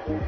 Good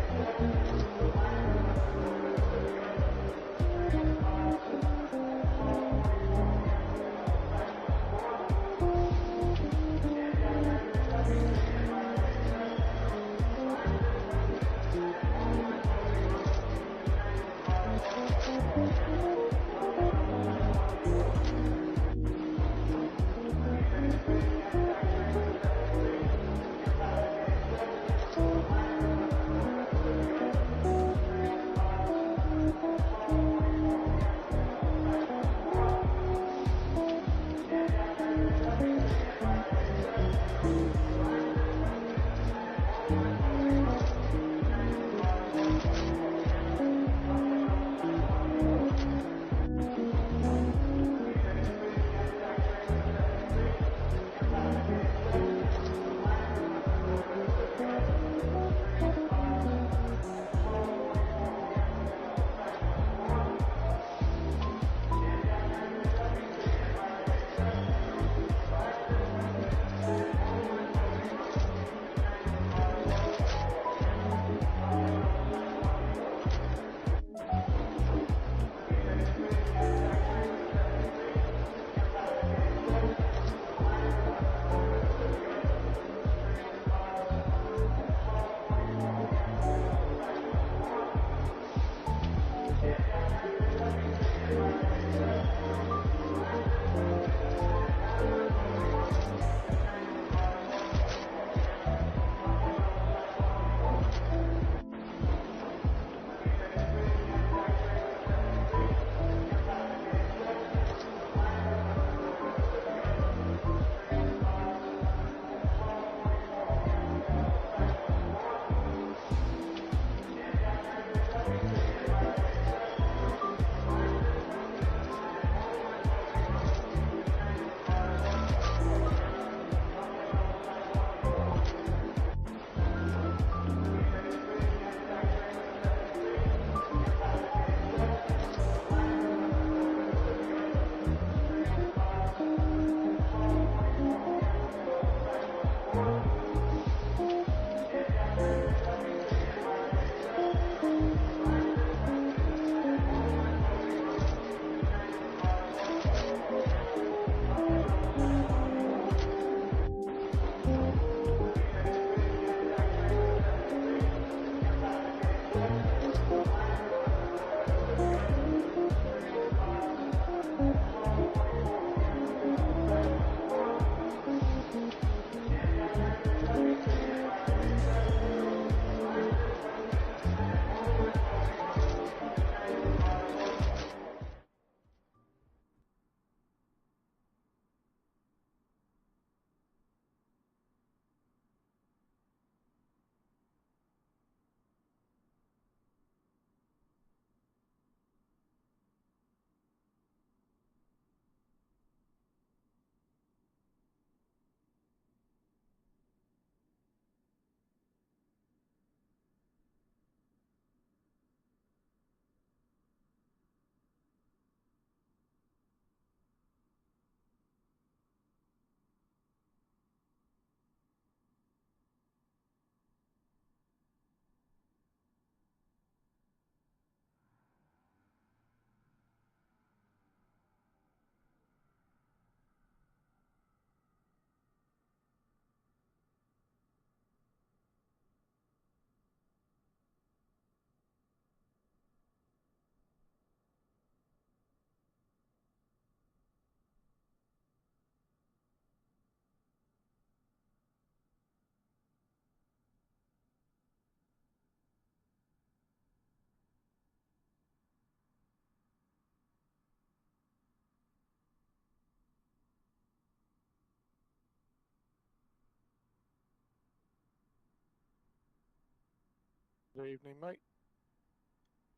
evening, mate.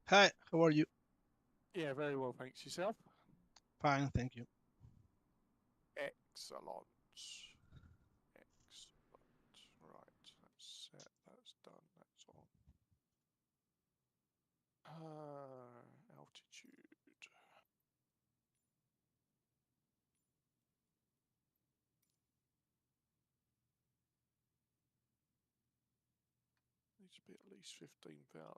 Hi, how are you? Yeah, very well, thanks. Yourself? Fine, thank you. Excellent. Excellent. Right, that's set. That's done. That's on. Altitude. Let's to be at least 15,000.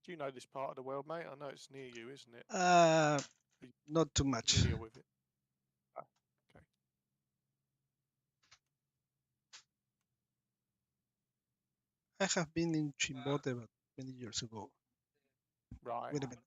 Do you know this part of the world, mate? I know it's near you, isn't it? Not too much. Familiar with it? Ah, okay. I have been in Chimbote, but many years ago. Right. Wait a minute.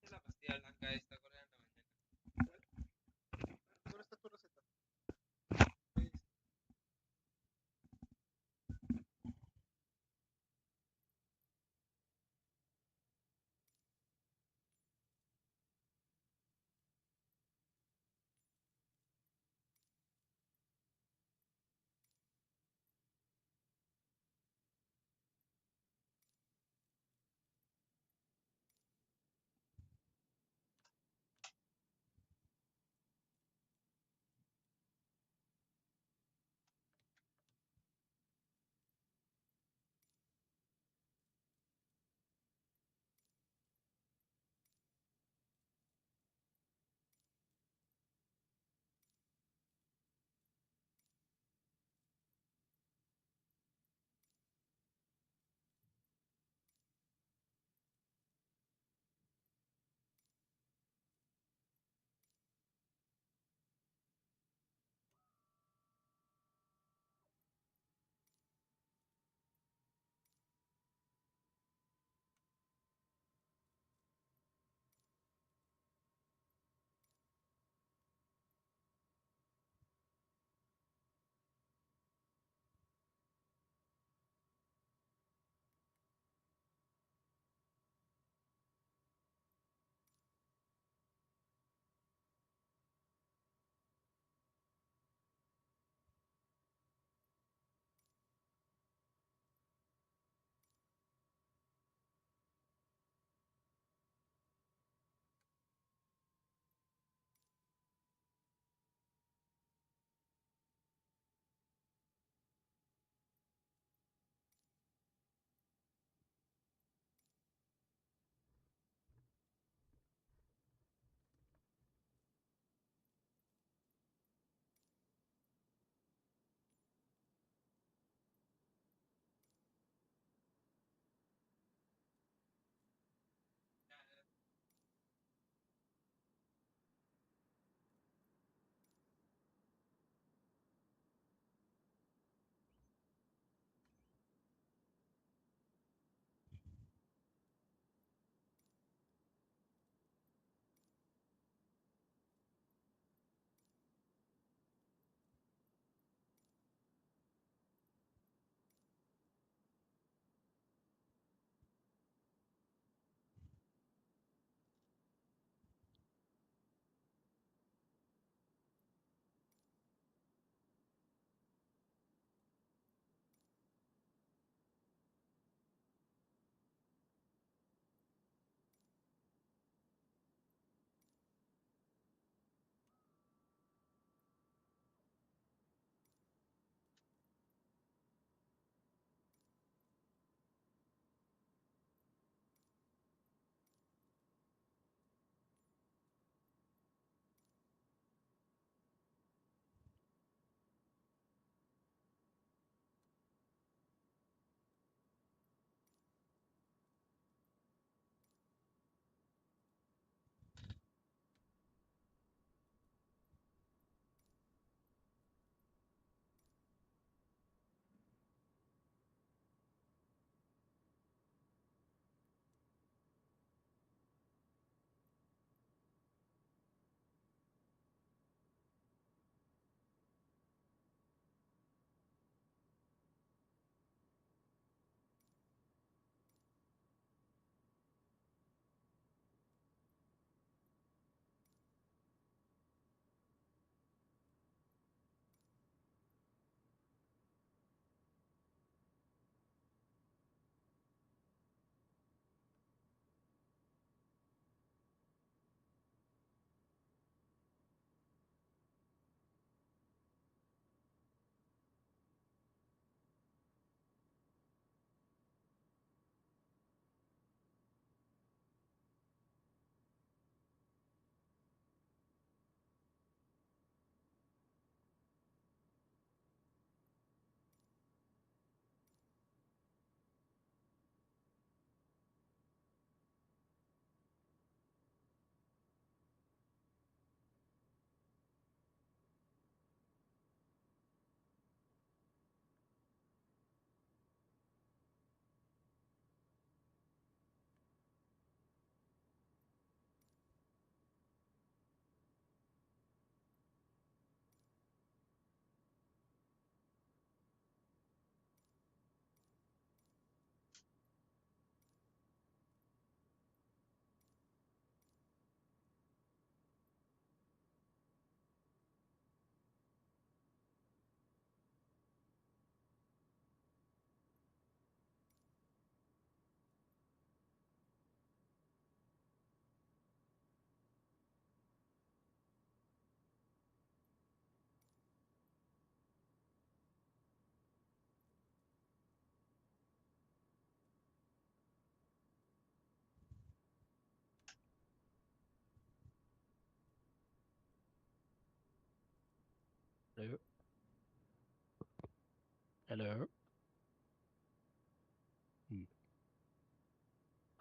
Hello.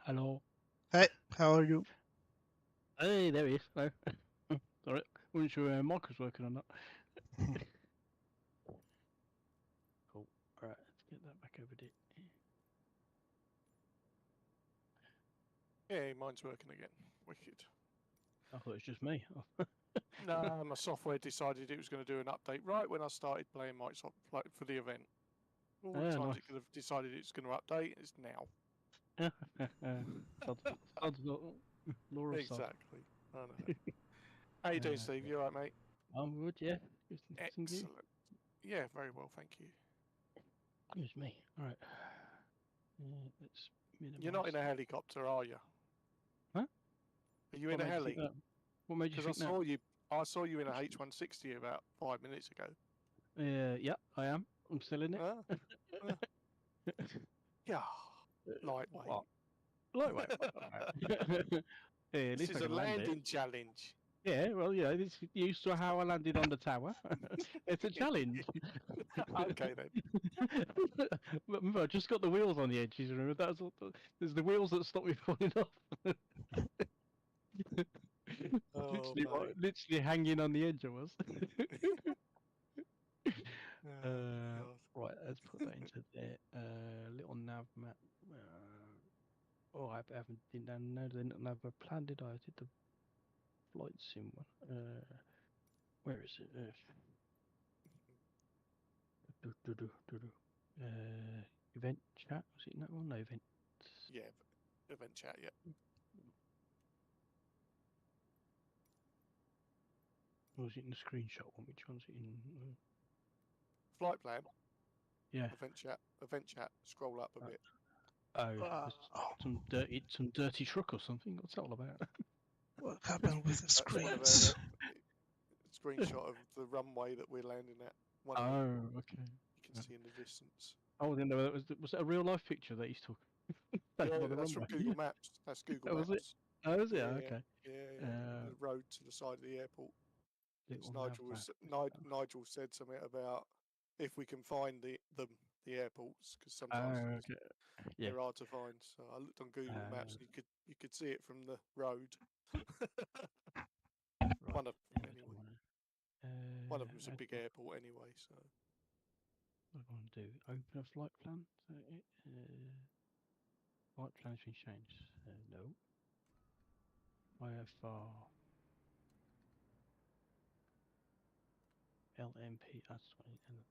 Hello. Hey, how are you? Hey, there he is. Hello. Sorry, wasn't sure mic was working or not. Cool. All right, let's get that back over there. Yeah, mine's working again. Wicked. I thought it was just me. No, my software decided it was going to do an update right when I started playing Microsoft for the event. All the times Nice. it could have decided it's going to update, it's now. Sod's law of sod. Exactly. I know. How you doing, Steve? You all right, mate? I'm good, yeah. Excellent. Yeah, very well, thank you. Excuse me. All right. Let's minimize. You're not in a helicopter, are you? Huh? Are you in a heli? What made you think that? I saw you in a H160 about 5 minutes ago. Yeah, I am. I'm still in it. Yeah, lightweight. What? Lightweight. This is a landing challenge. Yeah, well, yeah, it's used to how I landed on the tower. It's a challenge. Okay then. Remember, I just got the wheels on the edges. Remember, that's all. There's the wheels that stop me falling off. Literally hanging on the edge I was. Right, let's put that into there. Little nav map. Oh, I didn't have a plan, did I? I did the flight sim one. Where is it? Event chat. Was it in that one? No, event. Yeah, event chat. Yeah. Or was it in the screenshot one? Which one's it in? Flight plan. Yeah. Event chat. Event chat. Scroll up a bit. Oh, some dirty truck or something. What's that all about? What happened with the screens? Screenshot of the runway that we're landing at. Okay. You can see in the distance. Oh, then was it a real life picture that he's talking? Yeah, that's from Google Maps. That's Google Maps. Was it? Oh, is it? Yeah, Okay. Yeah. The road to the side of the airport. Nigel said something about if we can find the airports, because sometimes they're hard to find. So I looked on Google Maps and you could see it from the road. One of them anyway. One of them's a big airport anyway. So what do I want to do? Open a flight plan. So flight plan has been changed. No. IFR. LMP. That's 20.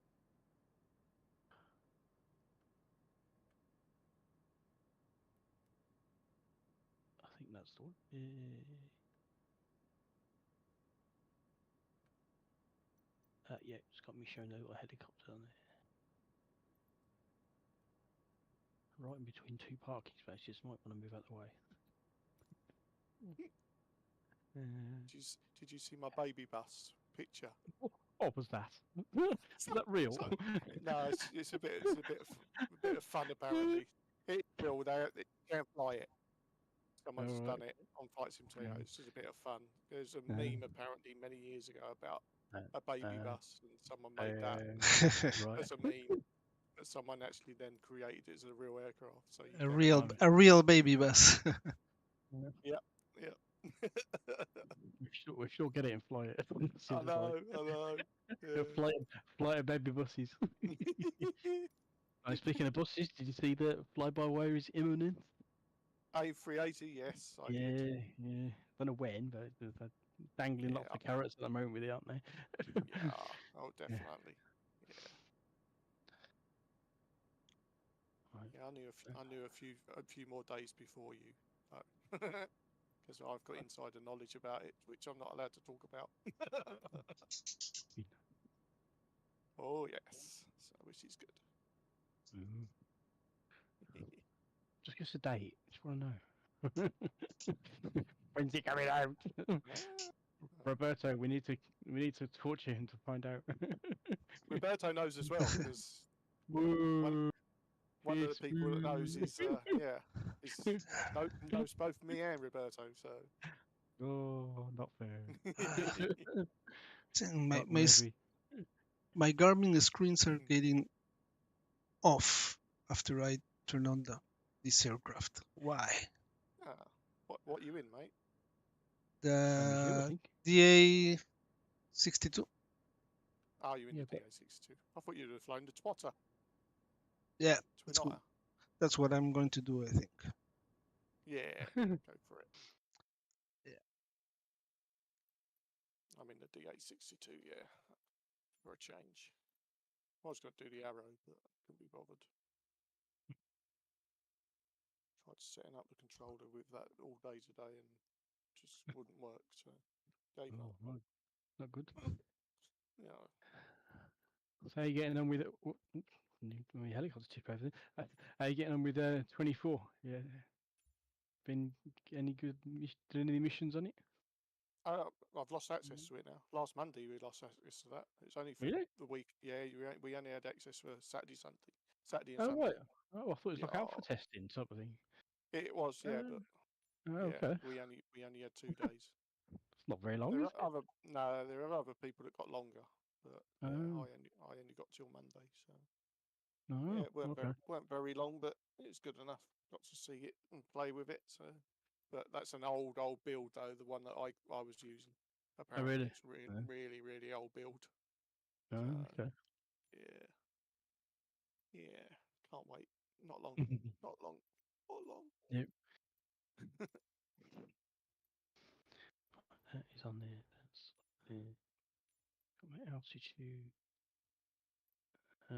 I think that's the one. Yeah, it's got me showing a little helicopter on there. Right in between two parking spaces. Might want to move out the way. did you see my baby bus picture? What was that? Is that real? No, it's a bit of fun apparently. It's real. They can't fly it. Someone's done it on Flight Simulator. It's just a bit of fun. There's a meme apparently many years ago about a baby bus, and someone made that as a meme. But someone actually then created it as a real aircraft. So a real baby bus. Yeah. We should get it and fly it. I know. Yeah. Fly baby buses. Speaking of buses, did you see that fly-by-wire is imminent? A380, yes. Yeah. Don't know when, but they're dangling lots of carrots at the moment with it, aren't they? Yeah. Oh, definitely. Yeah. I knew a few more days before you, because I've got insider knowledge about it, which I'm not allowed to talk about. Oh yes, so which is good. Just give us a date. Just want to know. When's he coming out? Roberto, we need to torture him to find out. Roberto knows as well, because one of the people that knows is knows both me and Roberto. So not fair. My Garmin screens are getting off after I turn on this aircraft. Why? Ah, what you in, mate? Same as you, I The think. DA-62. Oh, you in Yeah, the but DA-62? I thought you'd have flown the Twotter. Yeah, Twin that's, Otter. that's what I'm going to do, I think. Yeah, go for it. Yeah. I'm in the DA-62, yeah, for a change. I was going to do the Arrow, but couldn't be bothered. Tried setting up the controller with that all day today and just wouldn't work, so gave oh, up. no, not good. You know, So how are you getting on with it? My helicopter tip over there. How are you getting on with 24? Yeah, been any good? Doing any missions on it? I've lost access to it now. Last Monday we lost access to that. It's only for Really? the week. Yeah, we only had access for Saturday, Saturday and Oh right. Sunday. Oh, I thought it was like Yeah, alpha testing type of thing. it was, yeah, Oh, but yeah, okay. we only had 2 days. It's not very long, There is are it? other no, there are other people that got longer, but yeah, Oh, I only got till Monday, so no. yeah, it Okay. weren't very long, but it's good enough. Got to see it and play with it. So, but that's an old build though, the one that I was using. Oh, Apparently, really? it's really old build. Oh, So okay. yeah, yeah, can't wait. Not long, not long, not long. Yep. That is on there. That's got my altitude. How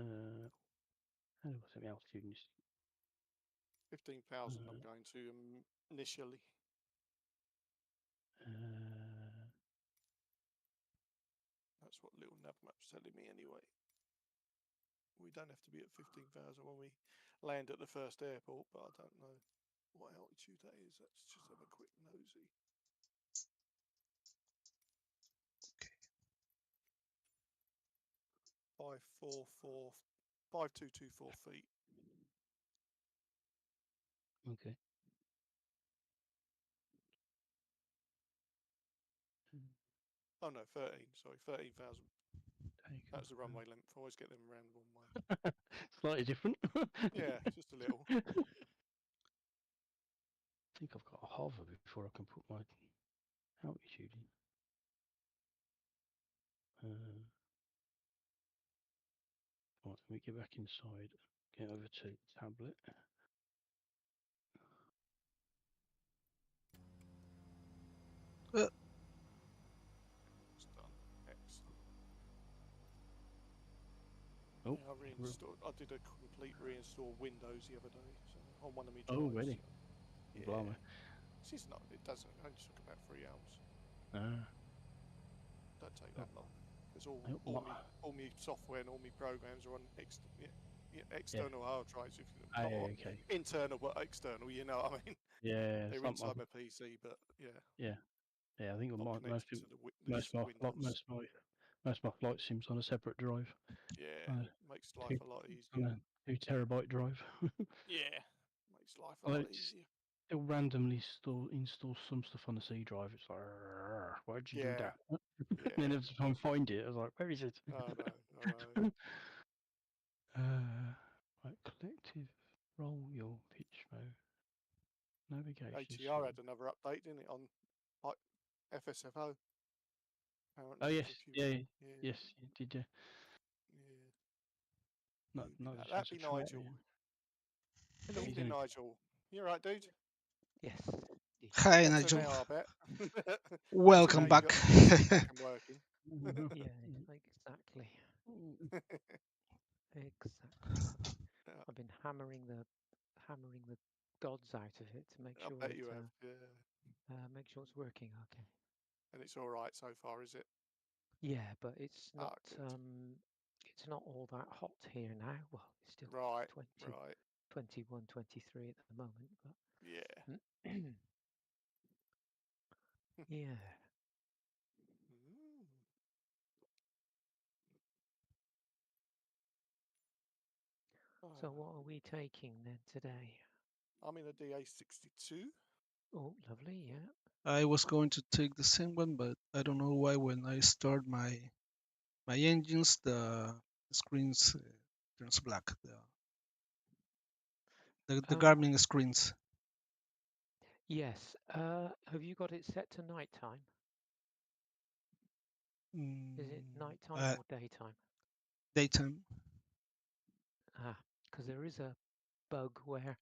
do I set my altitude? 15,000. I'm going to initially. That's what little nav map's telling me anyway. We don't have to be at 15,000 when we land at the first airport, but I don't know what altitude that is. Let's just have a quick nosy. Okay. 5224 feet. Okay. Oh no, 13. Sorry, 13,000. That's the runway length. I always get them around the wrong way. Slightly different. Yeah, just a little. I think I've got a hover before I can put my altitude in. Right, let me get back inside. Get over to tablet. It's done. Excellent. Oh, Yeah, I reinstalled. I did a complete reinstall Windows the other day, so on one of my oh, drives. really? So, yeah, Blimey. it's not. It doesn't. It only took about 3 hours. Ah, Don't take oh, that long because I hope not. all me software and all my programs are on Yeah. external hard drives. If you Ah, not yeah, okay. internal but external, you know what I mean. Yeah, They're some, inside my PC, but yeah, yeah, yeah. I think not most connected people, to this Windows. most of my flight sims on a separate drive. Yeah, Uh, makes life two, a lot on easier. a 2 terabyte drive. Yeah, makes life a Although lot it's easier. still randomly install some stuff on the C drive. It's like, why'd you do Yeah, that? And then yeah. every time I find it, I was like, where is it? I know. Right, collective roll your pitch mode. Navigation ATR skill. had another update, didn't it, on like FSFO? Oh Apparently, yes, for a few. yeah, Yeah, yes, did you? yeah. Not That? a That'd chance to be try it. Nigel. Hello. He's Evening, only Nigel. You alright, dude? Yes. Indeed. Hi, Better Nigel. now, I bet. Better now Welcome you back. got the PC back and working. Yeah, exactly. Exactly. I've been hammering the gods out of it to I bet you have, yeah. make sure it's working okay. And it's alright so far, is it? Yeah, but it's Ah, not good. it's not all that hot here now. Well, it's still Right, 20, right. 21, 23 at the moment, Yeah. but yeah. Mm. So Ah, what are we taking then today? I'm in a DA-62. Oh, lovely, yeah. I was going to take the same one, but I don't know why when I start my engines, the screen turns black. The gardening screens. Yes. Have you got it set to nighttime? Is it nighttime or daytime? Daytime. Because there is a bug where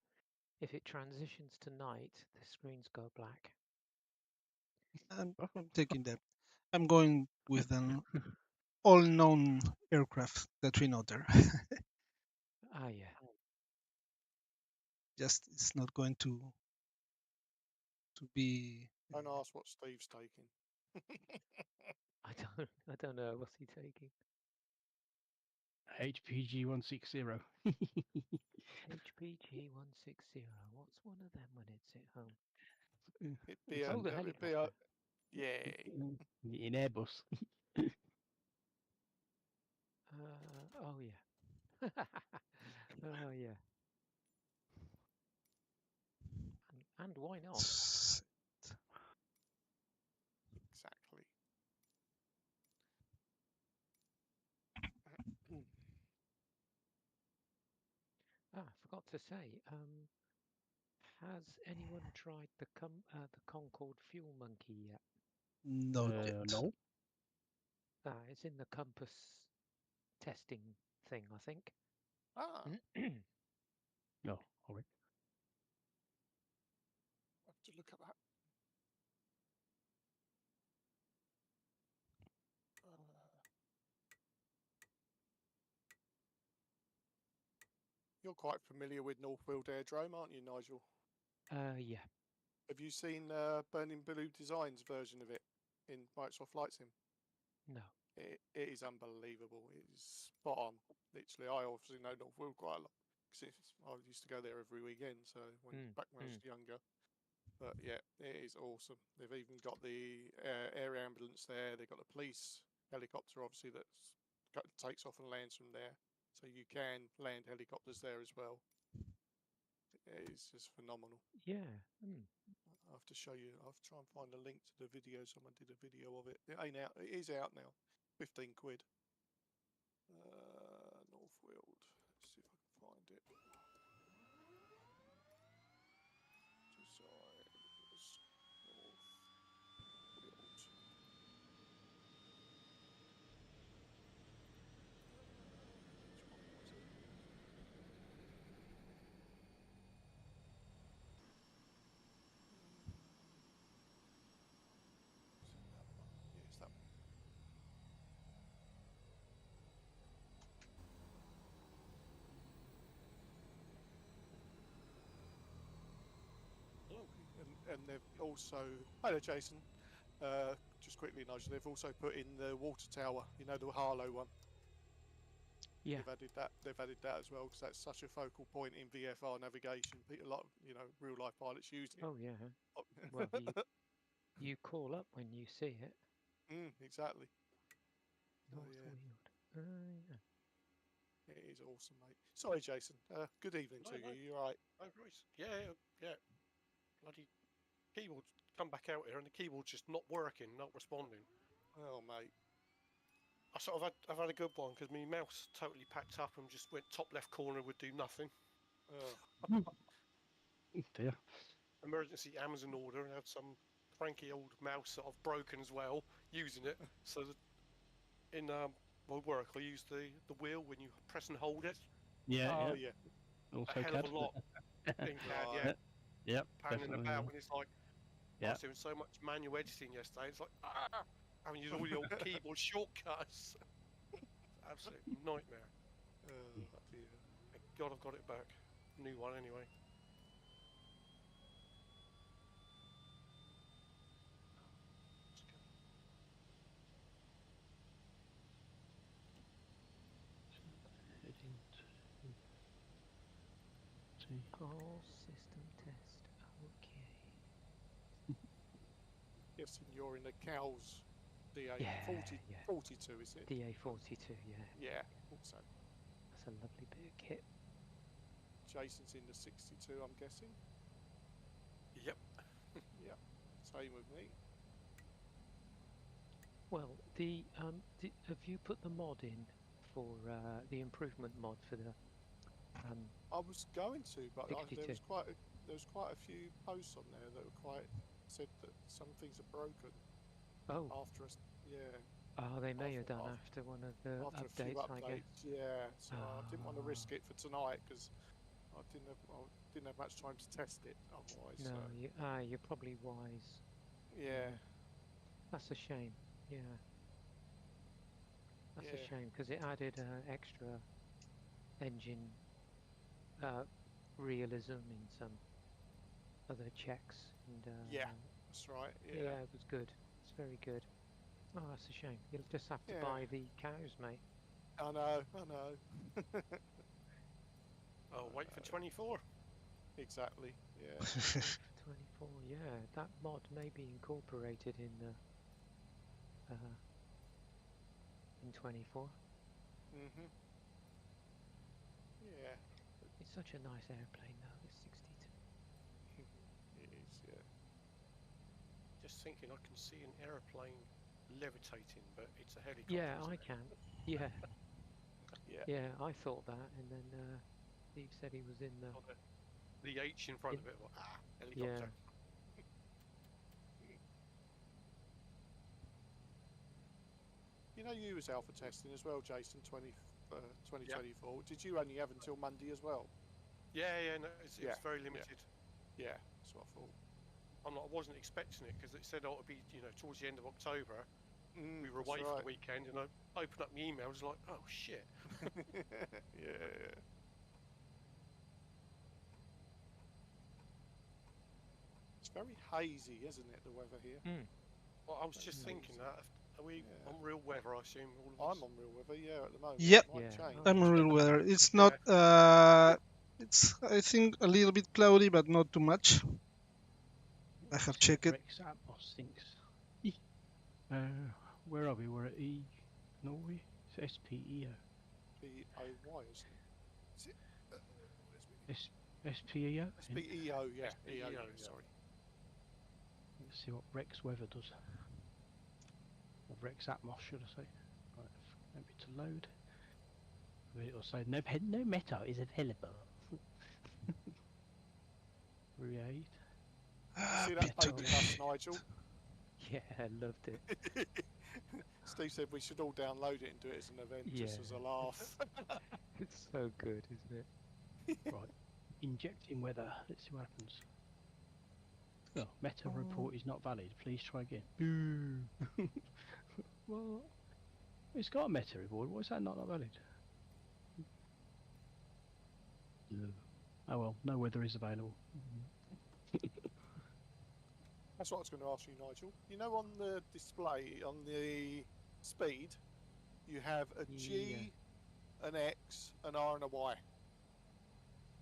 if it transitions to night, the screens go black. I'm taking that. I'm going with an all-known aircraft that we know there. Yeah. Just it's not going to be. Don't ask what Steve's taking. I don't know. What's he taking? HPG 160. HPG 160. What's one of them when it's at home? It'd be Oh, the helicopter. Yeah. In Airbus. Oh yeah. Oh yeah. And why not? Exactly. I forgot to say. Has anyone tried the Concorde Fuel Monkey yet? Not yet. No. It's in the Compass testing thing, I think. Ah. No. All right. I have to look at that. You're quite familiar with Northfield Aerodrome, aren't you, Nigel? Yeah. Have you seen Burning Blue Designs version of it in Microsoft Flight Sim? No. It is unbelievable. It is spot on. Literally, I obviously know Northfield quite a lot because I used to go there every weekend. So back when I was younger. But yeah, it is awesome. They've even got the air ambulance there. They've got the police helicopter, obviously, that takes off and lands from there. So you can land helicopters there as well. It is just phenomenal. Yeah. I have to show you. I'll try and find a link to the video. Someone did a video of it. It ain't out. It is out now. 15 quid. Northfield. Let's see if I can find it. Designs. Northfield. Which one was it? Is it that one? Yeah, it's that one. And they've also, hello Jason, just quickly Nigel, they've also put in the water tower, you know, the Harlow one. Yeah. They've added that as well because that's such a focal point in VFR navigation. A lot of, real life pilots use it. Oh yeah. Well, you call up when you see it. Exactly. Northfield. Yeah. It is awesome, mate. Sorry, Jason. Good evening to you. You all right? Oh, right. Yeah. Bloody keyboard come back out here, and the keyboard's just not working, not responding. Oh, mate. I've had a good one because my mouse totally packed up and just went top left corner, would do nothing. Dear. Emergency Amazon order, and had some cranky old mouse that I've broken as well using it. So in my work, I use the wheel when you press and hold it. Yeah. Oh, yeah. Also a hell CAD. of a lot in CAD, Right. yeah. Yep. Panning Definitely. about, and it's like I Yeah. was doing so much manual editing yesterday. It's like having to use all the old keyboard shortcuts. Absolute nightmare. Oh, dear. Thank God I've got it back. New one anyway. Heading to All system test. Okay. Guessing you're in the cows DA Yeah, 42, is it? DA42, yeah. Yeah, also. That's a lovely bit of kit. Jason's in the 62, I'm guessing. Yep. Yep. Same with me. Well, have you put the mod in for the improvement mod for the I was going to, but there 62. was quite a few posts on there that were quite said that some things are broken Oh, after us. Yeah, they may have done after after one of the after a few updates, I guess. updates. Yeah, so I didn't want to Ah, risk it for tonight because I didn't have much time to test it otherwise. no, So you're probably wise. yeah, That's a shame. Yeah, that's a yeah, shame because it added extra engine realism in some other checks, and yeah, that's right. yeah, Yeah, it was good. It's very good. Oh, that's a shame. You'll just have to yeah. buy the cows, mate. I know, I know. Oh, wait for 24. Exactly. Yeah. Wait for 24. Yeah, that mod may be incorporated in the in 24. Mhm. Yeah. It's such a nice airplane, though. This 62. It is. Yeah. Just thinking, I can see an aeroplane levitating, but it's a helicopter. Yeah, isn't I it? can. Yeah, Yeah. yeah, I thought that, and then Steve said he was in the. Got the H in front In- of it. Well, Yeah, helicopter. You know, you was alpha testing as well, Jason. 2024. Did you only have until Monday as well? Yeah. No, it's Yeah, very yeah. limited. Yeah. That's what I thought. I wasn't expecting it because it said it'd be, towards the end of October. We were That's away for right. the weekend, and I opened up my email. I was like, oh shit. Yeah. It's very hazy, isn't it? The weather here. Well, I was just Very thinking hazy. that. Are we Yeah. on real weather? I assume all of us. I'm on real weather. Yeah, at the moment. Yep. It might Yeah. change. I'm in real weather. It's not. It's I think a little bit cloudy, but not too much. I have See what checked it. Rex Atmos thinks. Where are we? We're at E, Norway. It's SPEO. BOY, isn't it? Is it? SPEO. SPEO, yeah. SPEO, EO, yeah. sorry. Let's see what Rex weather does. Or Rex Atmos, should I say? Right, maybe to load. It'll say no meta is available. Create. Did you see that Better. baby bus, Nigel? Yeah, I loved it. Steve said we should all download it and do it as an event, just as a laugh. It's so good, isn't it? Right. Injecting weather. Let's see what happens. Oh, meta report is not valid. Please try again. Boo. What? It's got a meta report. Why is that not valid? Oh well, no weather is available. That's what I was going to ask you, Nigel. You know, on the display, on the speed, you have a G, an X, an R, and a Y.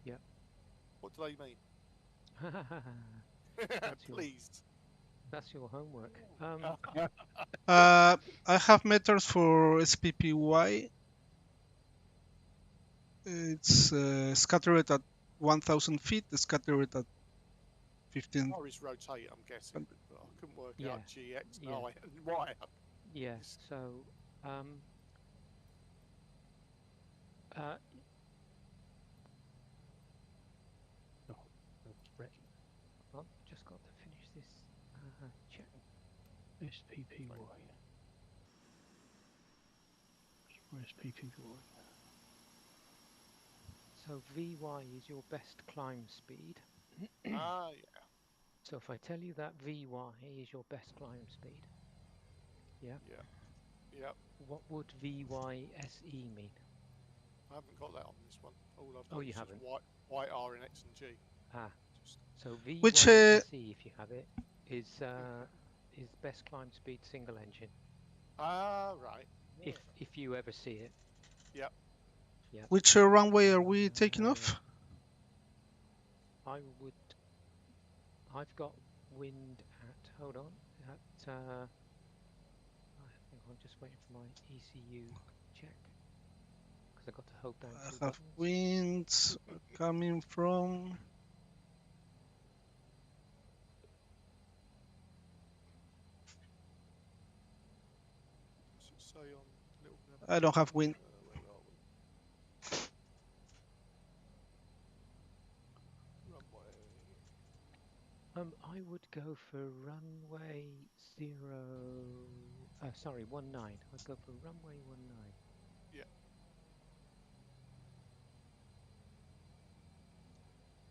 Yep. What do they mean? That's Please. That's your homework. I have meters for SPPY. It's scattered at 1,000 feet, scattered at 15. R is rotate, I'm guessing, but I couldn't work Yeah. out G, X, and Yeah. I, and Y. Yeah. So, Rex. I've just got to finish this check. SPPY. Where's PPY? So VY is your best climb speed. Ah, yeah. So if I tell you that VY is your best climb speed, yeah, Yep. what would VYSE mean? I haven't got that on this one. All I've Oh, got you is just haven't? Y, R, and X and G. Ah, Just, so Which, VYSE, if you have it, is best climb speed single engine. right. If you ever see it. Yep. Yeah. Which runway are we taking off? I've got wind at, hold on, at, hang on, just waiting for my ECU check, because I've got to hold down I two have buttons. winds coming from. What's it say on little I don't have wind. where are we? go for runway 19. I'd go for runway 19.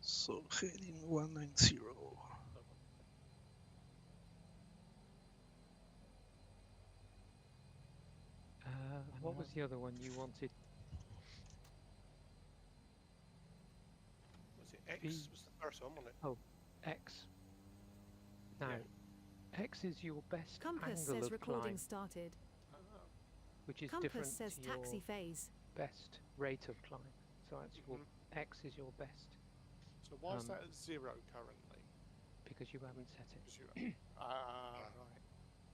So heading 190. What was the other one you wanted? Was it X? V. Was the first one, wasn't it? Oh, X. Now, Yeah. X is your best Compass angle says of recording climb, started. which is Compass different says to your taxi phase. best rate of climb. So that's your X is your best. So why is that at 0 currently? Because you haven't set it. Right.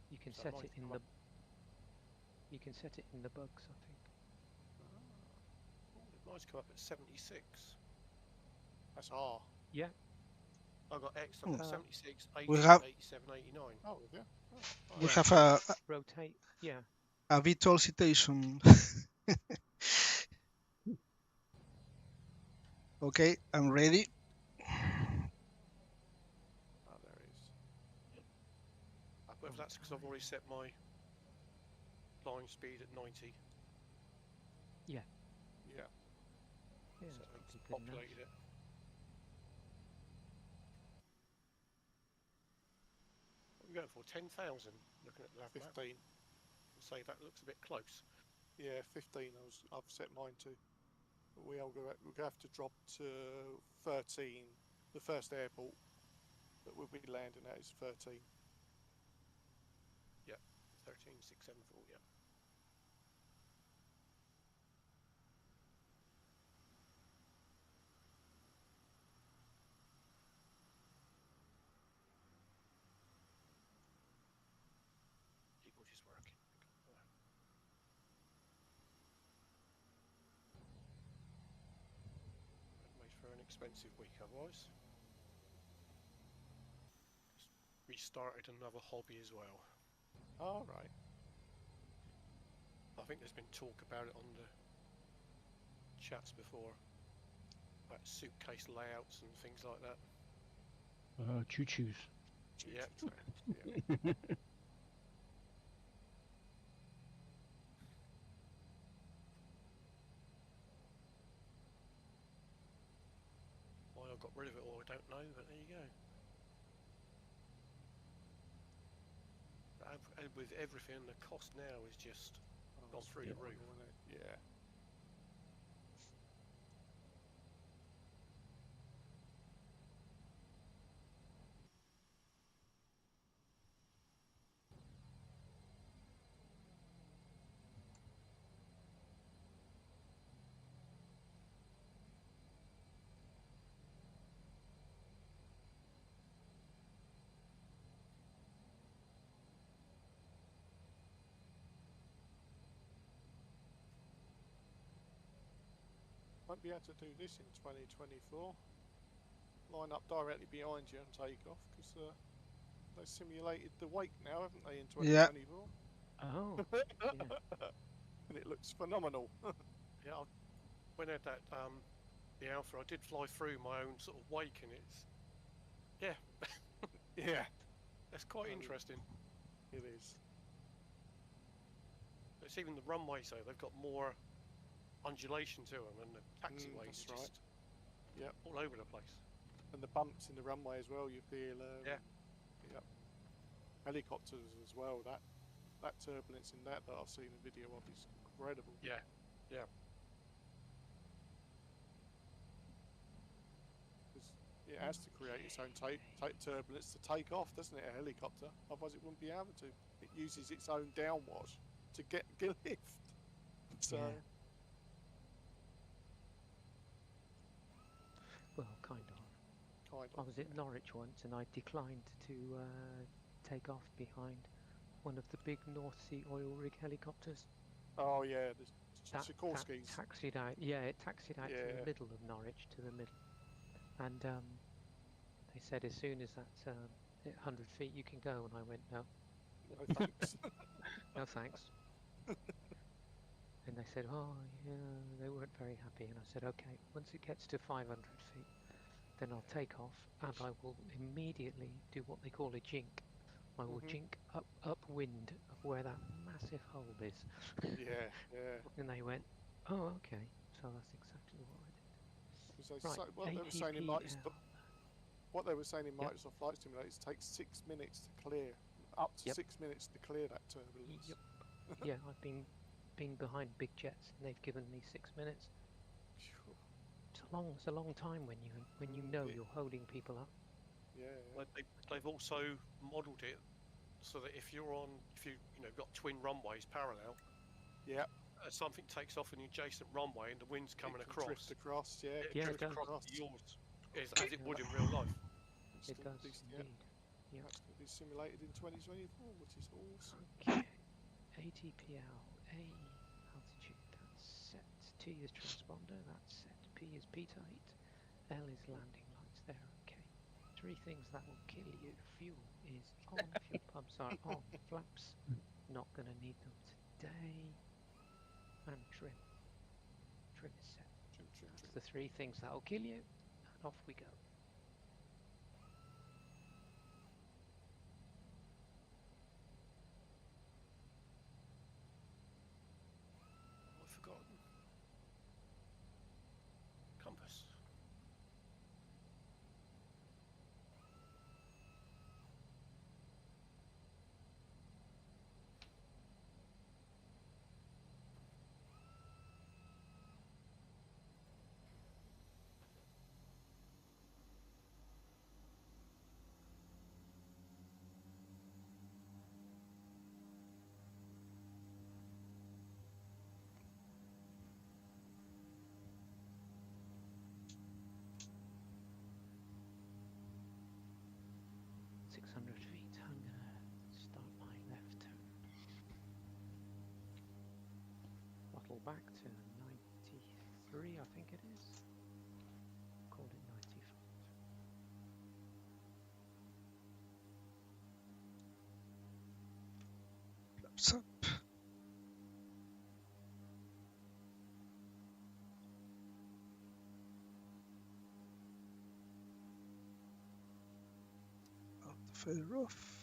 You can So set mine's it in come the. up. You can set it in the bugs, I think. Mine's come up at 76. That's R. Yeah. I got X. I got 76, 80, We have- 87, 89. Oh, yeah. We Yeah, have so rotate. Yeah. a VTOL citation. Okay, I'm ready. Oh, there it is. Whether that's because I've already set my flying speed at 90, Yeah. Yeah. so That's it's probably good enough. populated it. What are we going for? 10,000? Looking at that map. 15. Say that looks a bit close. Yeah, 15. I've set mine to. But we're going to have to drop to 13. The first airport that we'll be landing at is 13. 13,674, yeah. People just working. Made for an expensive week otherwise. Just restarted another hobby as well. All right. I think there's been talk about it on the chats before, about suitcase layouts and things like that. Choo-choos. Yeah. Yeah. Why I got rid of it all, I don't know, but there you go. And with everything, the cost now is just gone through the roof. Yeah. Won't be able to do this in 2024. Line up directly behind you and take off because they simulated the wake now, haven't they, in 2024? Oh. Yeah. And it looks phenomenal. Yeah, when I had that the Alpha, I did fly through my own sort of wake, and it's Yeah, that's quite interesting. it is. It's even the runways though; they've got more undulation to them, and the taxiways that's are just all over the place. And the bumps in the runway as well, you feel. Yeah. Helicopters as well. That turbulence in that I've seen a video of is incredible. Yeah. It has to create its own turbulence to take off, doesn't it? A helicopter, otherwise it wouldn't be able to. It uses its own downwash to get lift. So. Yeah. Well, kind of. I was at Norwich once and I declined to take off behind one of the big North Sea oil rig helicopters. Oh yeah, the That Sikorsky's. taxied out. Yeah, it taxied out to Yeah. the middle of Norwich, to the middle. And they said as soon as that's at 100 feet you can go, and I went no. No thanks. No thanks. And they said, oh yeah, they weren't very happy, and I said, okay, once it gets to 500 feet, then I'll take off, and I will immediately do what they call a jink. I will jink upwind of where that massive hole is. Yeah, yeah. And they went, oh, okay. So that's exactly what I did. Because Right, what they were saying in ATPL. what they were saying in Yep. Microsoft Flight Simulator is it takes 6 minutes to clear, up to Yep. 6 minutes to clear that turbulence. Yep. Yeah, I've been behind big jets, and they've given me 6 minutes. Phew. It's a long time when you know Yeah. you're holding people up. Yeah, Like they've also modelled it so that if you got twin runways parallel, yeah. something takes off in the adjacent runway and the wind's coming It can across. drift across, yeah. It Yeah, it drifts does. across to yours, as It it would does. in real life. It does Yeah, indeed. Yep. that's going to be simulated in 2024, which is awesome. Okay. ATPL. A altitude. That's set. T is transponder. That's set. P is P-tight. L is landing lights. There. Okay. 3 things that will kill you. Fuel is on. Fuel pumps are on. Flaps. Not going to need them today. And trim. Trim is set. That's the 3 things that will kill you. And off we go. I've forgotten. Compass. Feet. I'm gonna start my left turn. Throttle back to 93, I think it is. Call it 95. Flaps up. Out the feather off.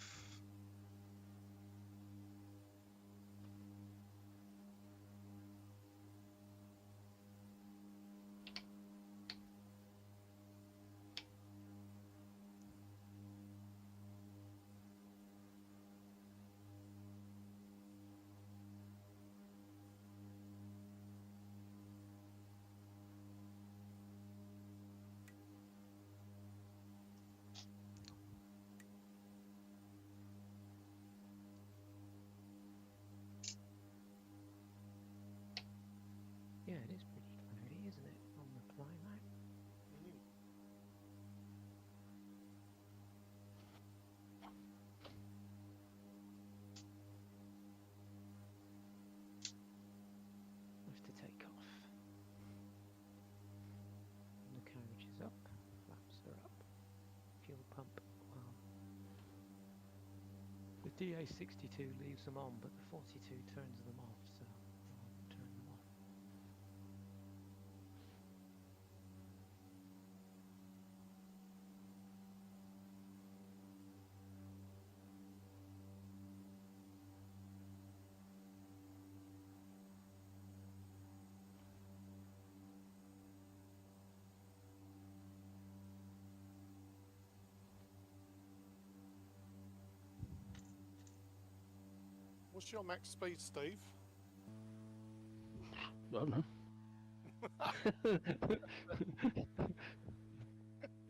Yeah, it is pretty cloudy, isn't it, on the fly map? Have to take off. The carriage is up, flaps are up, fuel pump, well, the DA62 leaves them on, but the 42 turns them off, so I'll turn them off. What's your max speed, Steve? I don't know.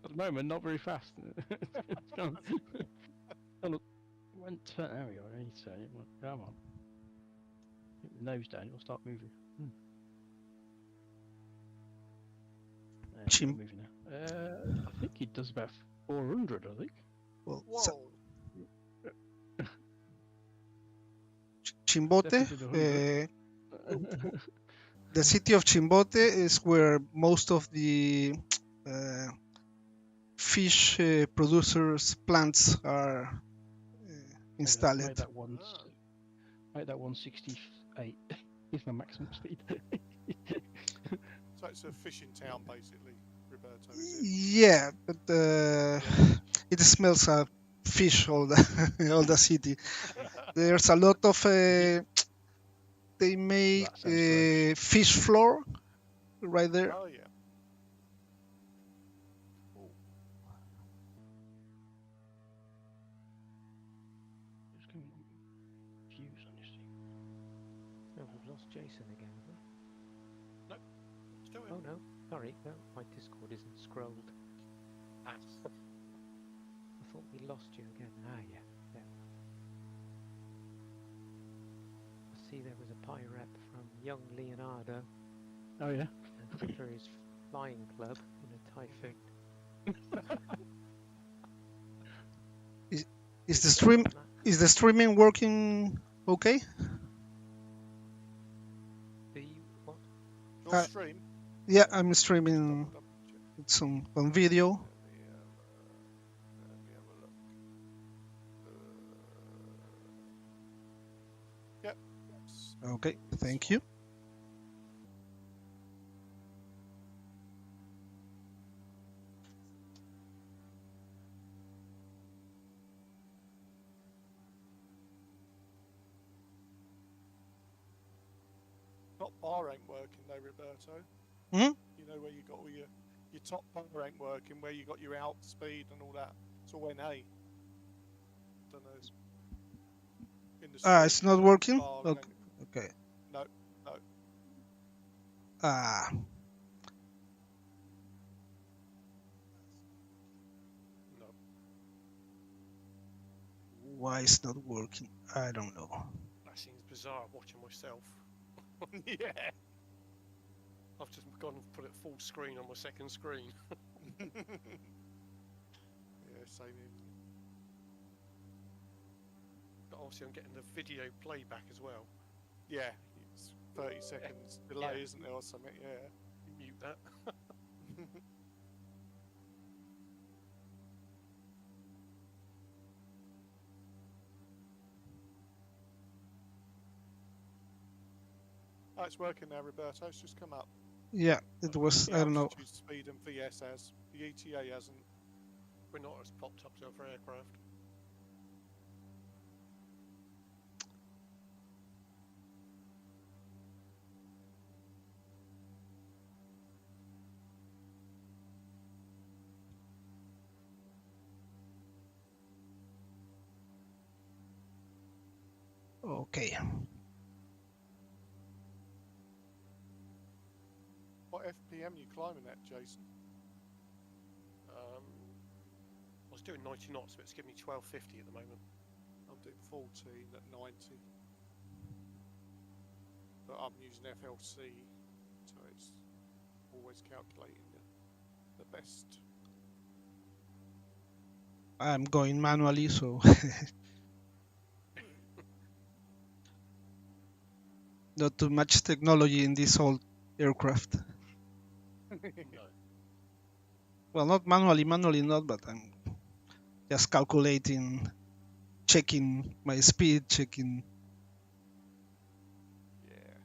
At the moment, not very fast. It's gone. Went to an area already, so it went, come on. Keep the nose down, it'll start moving. Yeah, it's Chim- moving now. I think it does about 400, I think. Well, Whoa! Chimbote, Definitely did 100. the city of Chimbote is where most of the fish producers' plants are installed. Make that one. Make that 168 is my maximum speed. So it's a fishing town, basically. Roberto, is it? Yeah, but it smells of fish all the all the city. There's a lot of they make That sounds gross. fish floor right there. Oh yeah. Ooh, Just give me views on this thing. No, we've lost Jason again, have we? Still Oh in. no, sorry, no, my Discord isn't scrolled. Ah, I thought we lost you again. Ah, yeah, there we are. I see there was a pirate from young Leonardo Oh yeah. for his flying club in a typhoon. Is the stream On that. is the streaming working okay? The what? your Uh, stream. Yeah, I'm streaming Double check. it's on video. Let me have a look. Yep. Okay, thank you. Top bar ain't working though, Roberto. Hmm? You know where you got all your top bar ain't working, where you got your out speed and all that. It's all NA. Don't know. In the Ah, it's stream, not working? bar Okay. ain't- Okay. No, no. Ah, No. why it's not working? I don't know. that seems bizarre watching myself. Yeah. I've just gone and put it full screen on my second screen. Yeah, same here. But obviously I'm getting the video playback as well. Yeah, it's 30 seconds delay, Yeah. isn't there, or something? Yeah. Mute that. Oh, it's working now, Roberto. It's just come up. Yeah, it was, The I don't know. altitude, speed, and VS has. The ETA hasn't. We're not as popped up as other aircraft. Okay. What FPM you climbing at, Jason? I was doing 90 knots, but it's giving me 1250 at the moment. I'm doing 14 at 90. But I'm using FLC, so it's always calculating the best. I'm going manually, so not too much technology in this old aircraft. No. Well, not manually not, but I'm just calculating, checking my speed, checking. Yeah.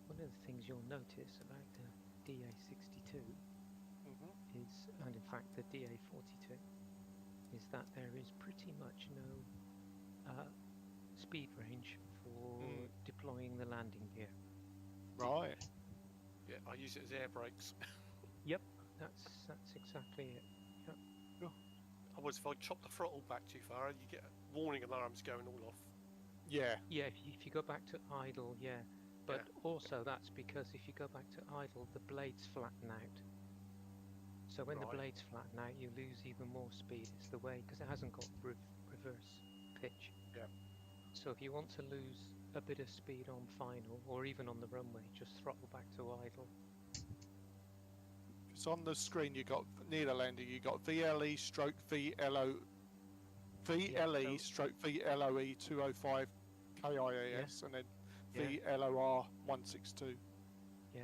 One of the things you'll notice about the DA62 is, and in fact the DA42, is that there is pretty much no speed range for deploying the landing gear. Right. Yeah, I use it as air brakes. Yep, that's exactly it. Otherwise, if I chop the throttle back too far, you get warning alarms going all off. Yeah. Yeah, if you go back to idle, yeah. But also that's because if you go back to idle, the blades flatten out. So when the Right. blades flatten out, you lose even more speed. It's the way, because it hasn't got reverse pitch. Yeah. So if you want to lose a bit of speed on final, or even on the runway, just throttle back to idle. Because on the screen you got near the landing, you got VLE stroke VLO VLE stroke VLOE 205 KIAS and then VLOR 162. Yeah.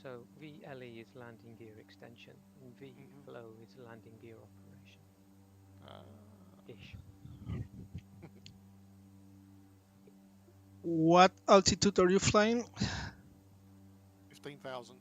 So VLE is landing gear extension and VLO is landing gear operation. Ish. What altitude are you flying? 15,000.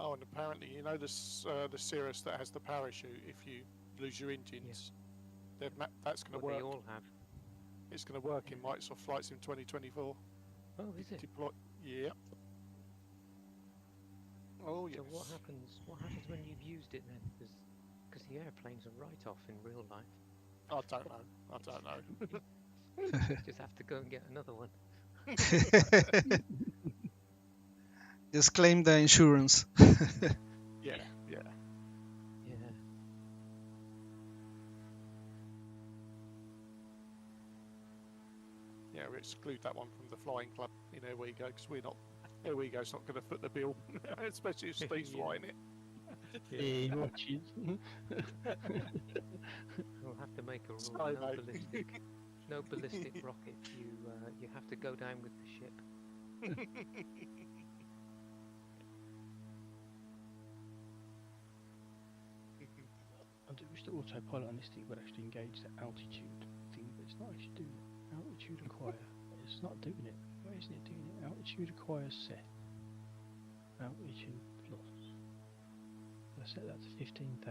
Oh, and apparently, you know, the Cirrus that has the parachute. If you lose your engines, that's going to work. They all have. It's going to work in Microsoft Flight Sim 2024. Oh, is it? Deploy. Yeah. Oh, yes. So what happens? What happens when you've used it then? Because the airplane's a write-off in real life. I don't know. I don't know. Just have to go and get another one. Just claim the insurance. Yeah. Yeah. Yeah, we exclude that one from the flying club in Airwego because Airwego's not going to foot the bill, especially if Steve's flying it. He watches. We'll have to make a rule. Sorry, mate. No ballistic rocket. You have to go down with the ship. I do wish the autopilot on this thing would actually engage the altitude thing, but it's not actually doing it. Altitude acquire. It's not doing it. Why isn't it doing it? Altitude acquire set. Altitude plus. I set that to 15,000.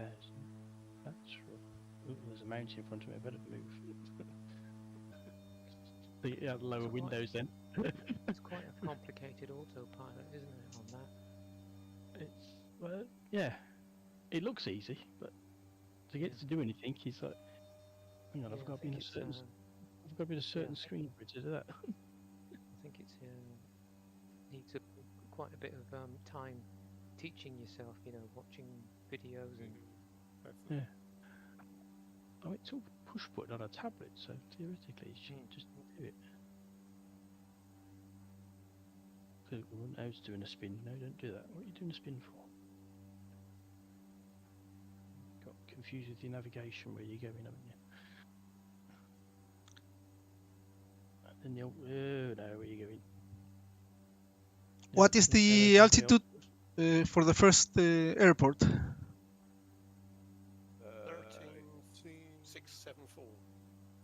That's right. Ooh, there's a mountain in front of me. I better move. So you have lower windows then. It's quite a complicated autopilot, isn't it, on that? It's, well, yeah. It looks easy, but to get to do anything, he's like, hang on, I've got to be in a certain, I've got to be in a certain screen for it to do that. I think it's needs quite a bit of time teaching yourself, watching videos and. Yeah. Oh, it's all push button on a tablet, so theoretically you should just do it. So, now it's doing a spin. No, don't do that. What are you doing a spin for? Got confused with your navigation where you're going, haven't you? And then you'll. Oh no, where are you going? What is the altitude for the first airport? 13,674.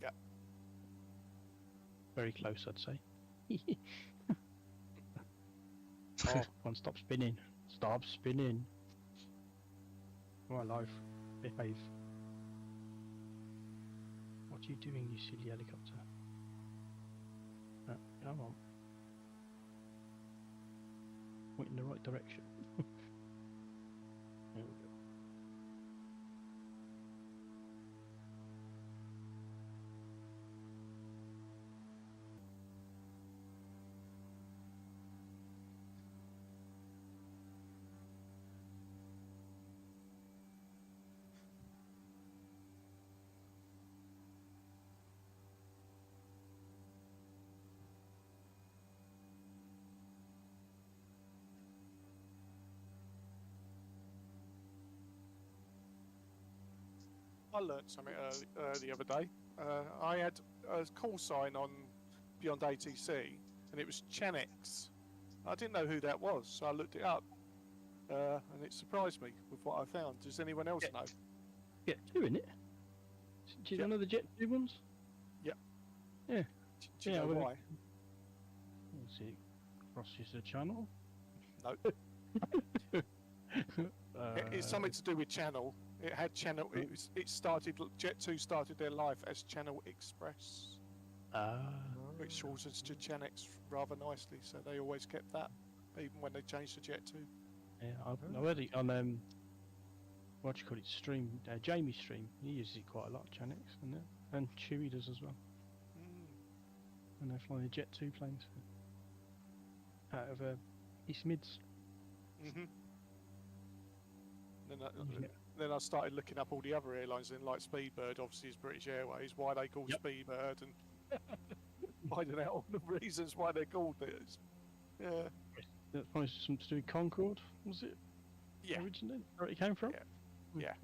Yeah. Very close, I'd say. Oh, come on, stop spinning. Stop spinning. Come on, life. Behave. What are you doing, you silly helicopter? Come on. Point in the right direction. There we go. I learnt something the other day. I had a call sign on Beyond ATC, and it was Chanex. I didn't know who that was, so I looked it up, and it surprised me with what I found. Does anyone else know? Yeah, two in it. Do you know the Jet 2 ones? Yeah. Yeah. Do you know why? Let's see. Crosses the channel. No. It's something to do with channel. It had channel. It started. Jet2 started their life as Channel Express, which shortens to Chanex rather nicely. So they always kept that, even when they changed to Jet2. Yeah, I heard it on what do you call it? Stream. Jamie's stream. He uses it quite a lot. Chanex and Chewie does as well. And they fly the Jet2 planes out of East Mids. Then I started looking up all the other airlines, and like Speedbird, obviously, is British Airways. Why they call Speedbird, and finding out all the reasons why they're called this. Yeah. That's probably something to do with Concorde, was it? Yeah. Originally, where it came from. Yeah.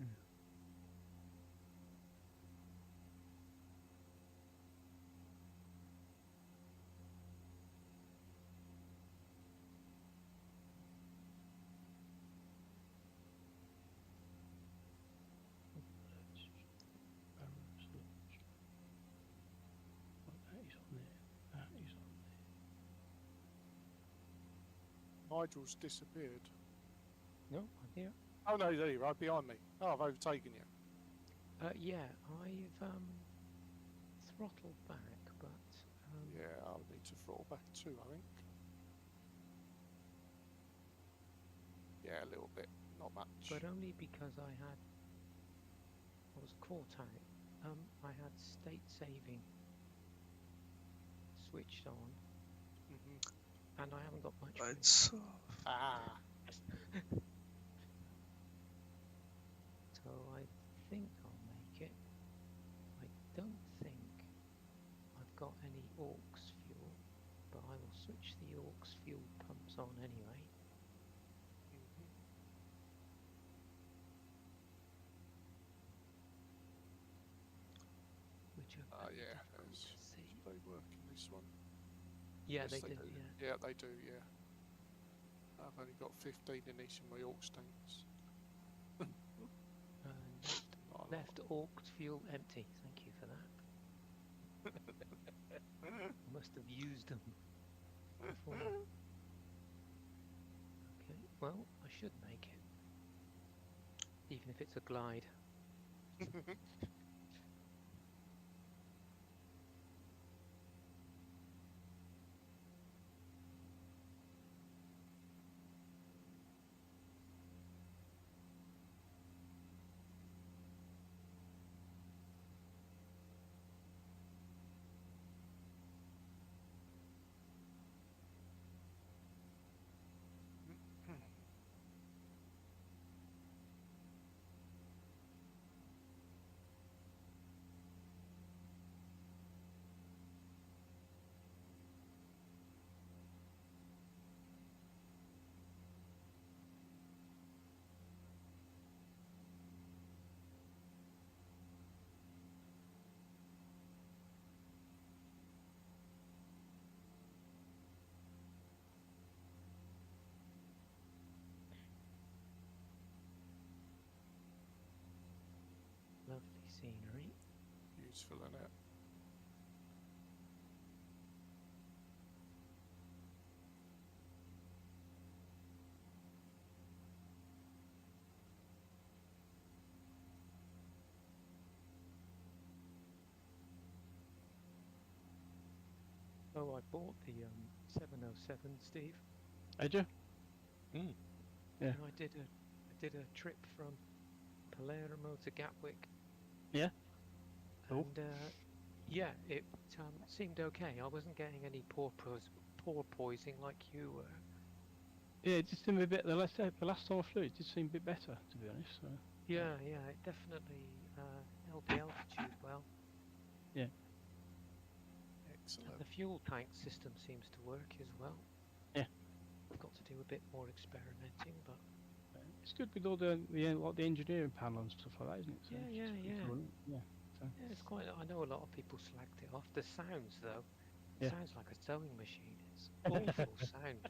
Nigel's disappeared. No, I'm here. Oh no, there you are, behind me. Oh, I've overtaken you. Yeah, I've throttled back, but yeah, I'll need to throttle back too, I think. Yeah, a little bit, not much. But only because I was caught out. I had state saving switched on, and I haven't got much. Lights off. So I think I'll make it. I don't think I've got any aux fuel, but I will switch the aux fuel pumps on anyway. Which yeah, they work in this one. Yeah, yes, they do. Yeah, they do. Yeah. I've only got 15 in each of my aux tanks. Left aux fuel empty. Thank you for that. I must have used them before. Okay, well, I should make it. Even if it's a glide. Lovely scenery. Beautiful, isn't it? Oh, I bought the 707, Steve. Did you? Yeah. And I did a trip from Palermo to Gatwick. Yeah. Cool. And yeah, it seemed okay. I wasn't getting any porpoising like you were. Yeah, it just seemed a bit. The last time I flew, it did seem a bit better, to be honest. So. Yeah, it definitely held the altitude well. Yeah. Excellent. And the fuel tank system seems to work as well. Yeah. I've got to do a bit more experimenting, but it's good with all the engineering panel and stuff like that, isn't it? So yeah. Cool, yeah. So. Yeah, it's quite. I know a lot of people slagged it off. The sounds, though, sounds like a sewing machine. It's awful sound.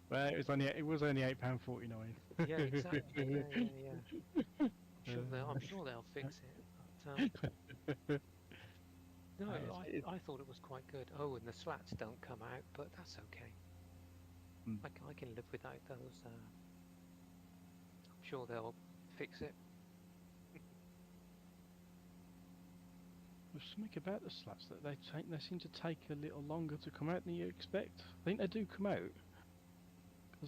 Well, it was only £8.49. Yeah, exactly. Yeah. I'm sure they'll fix it. But, no, I thought it was quite good. Oh, and the slats don't come out, but that's okay. I can live without those. sure they'll fix it. There's something about the slats that they seem to take a little longer to come out than you expect. I think they do come out.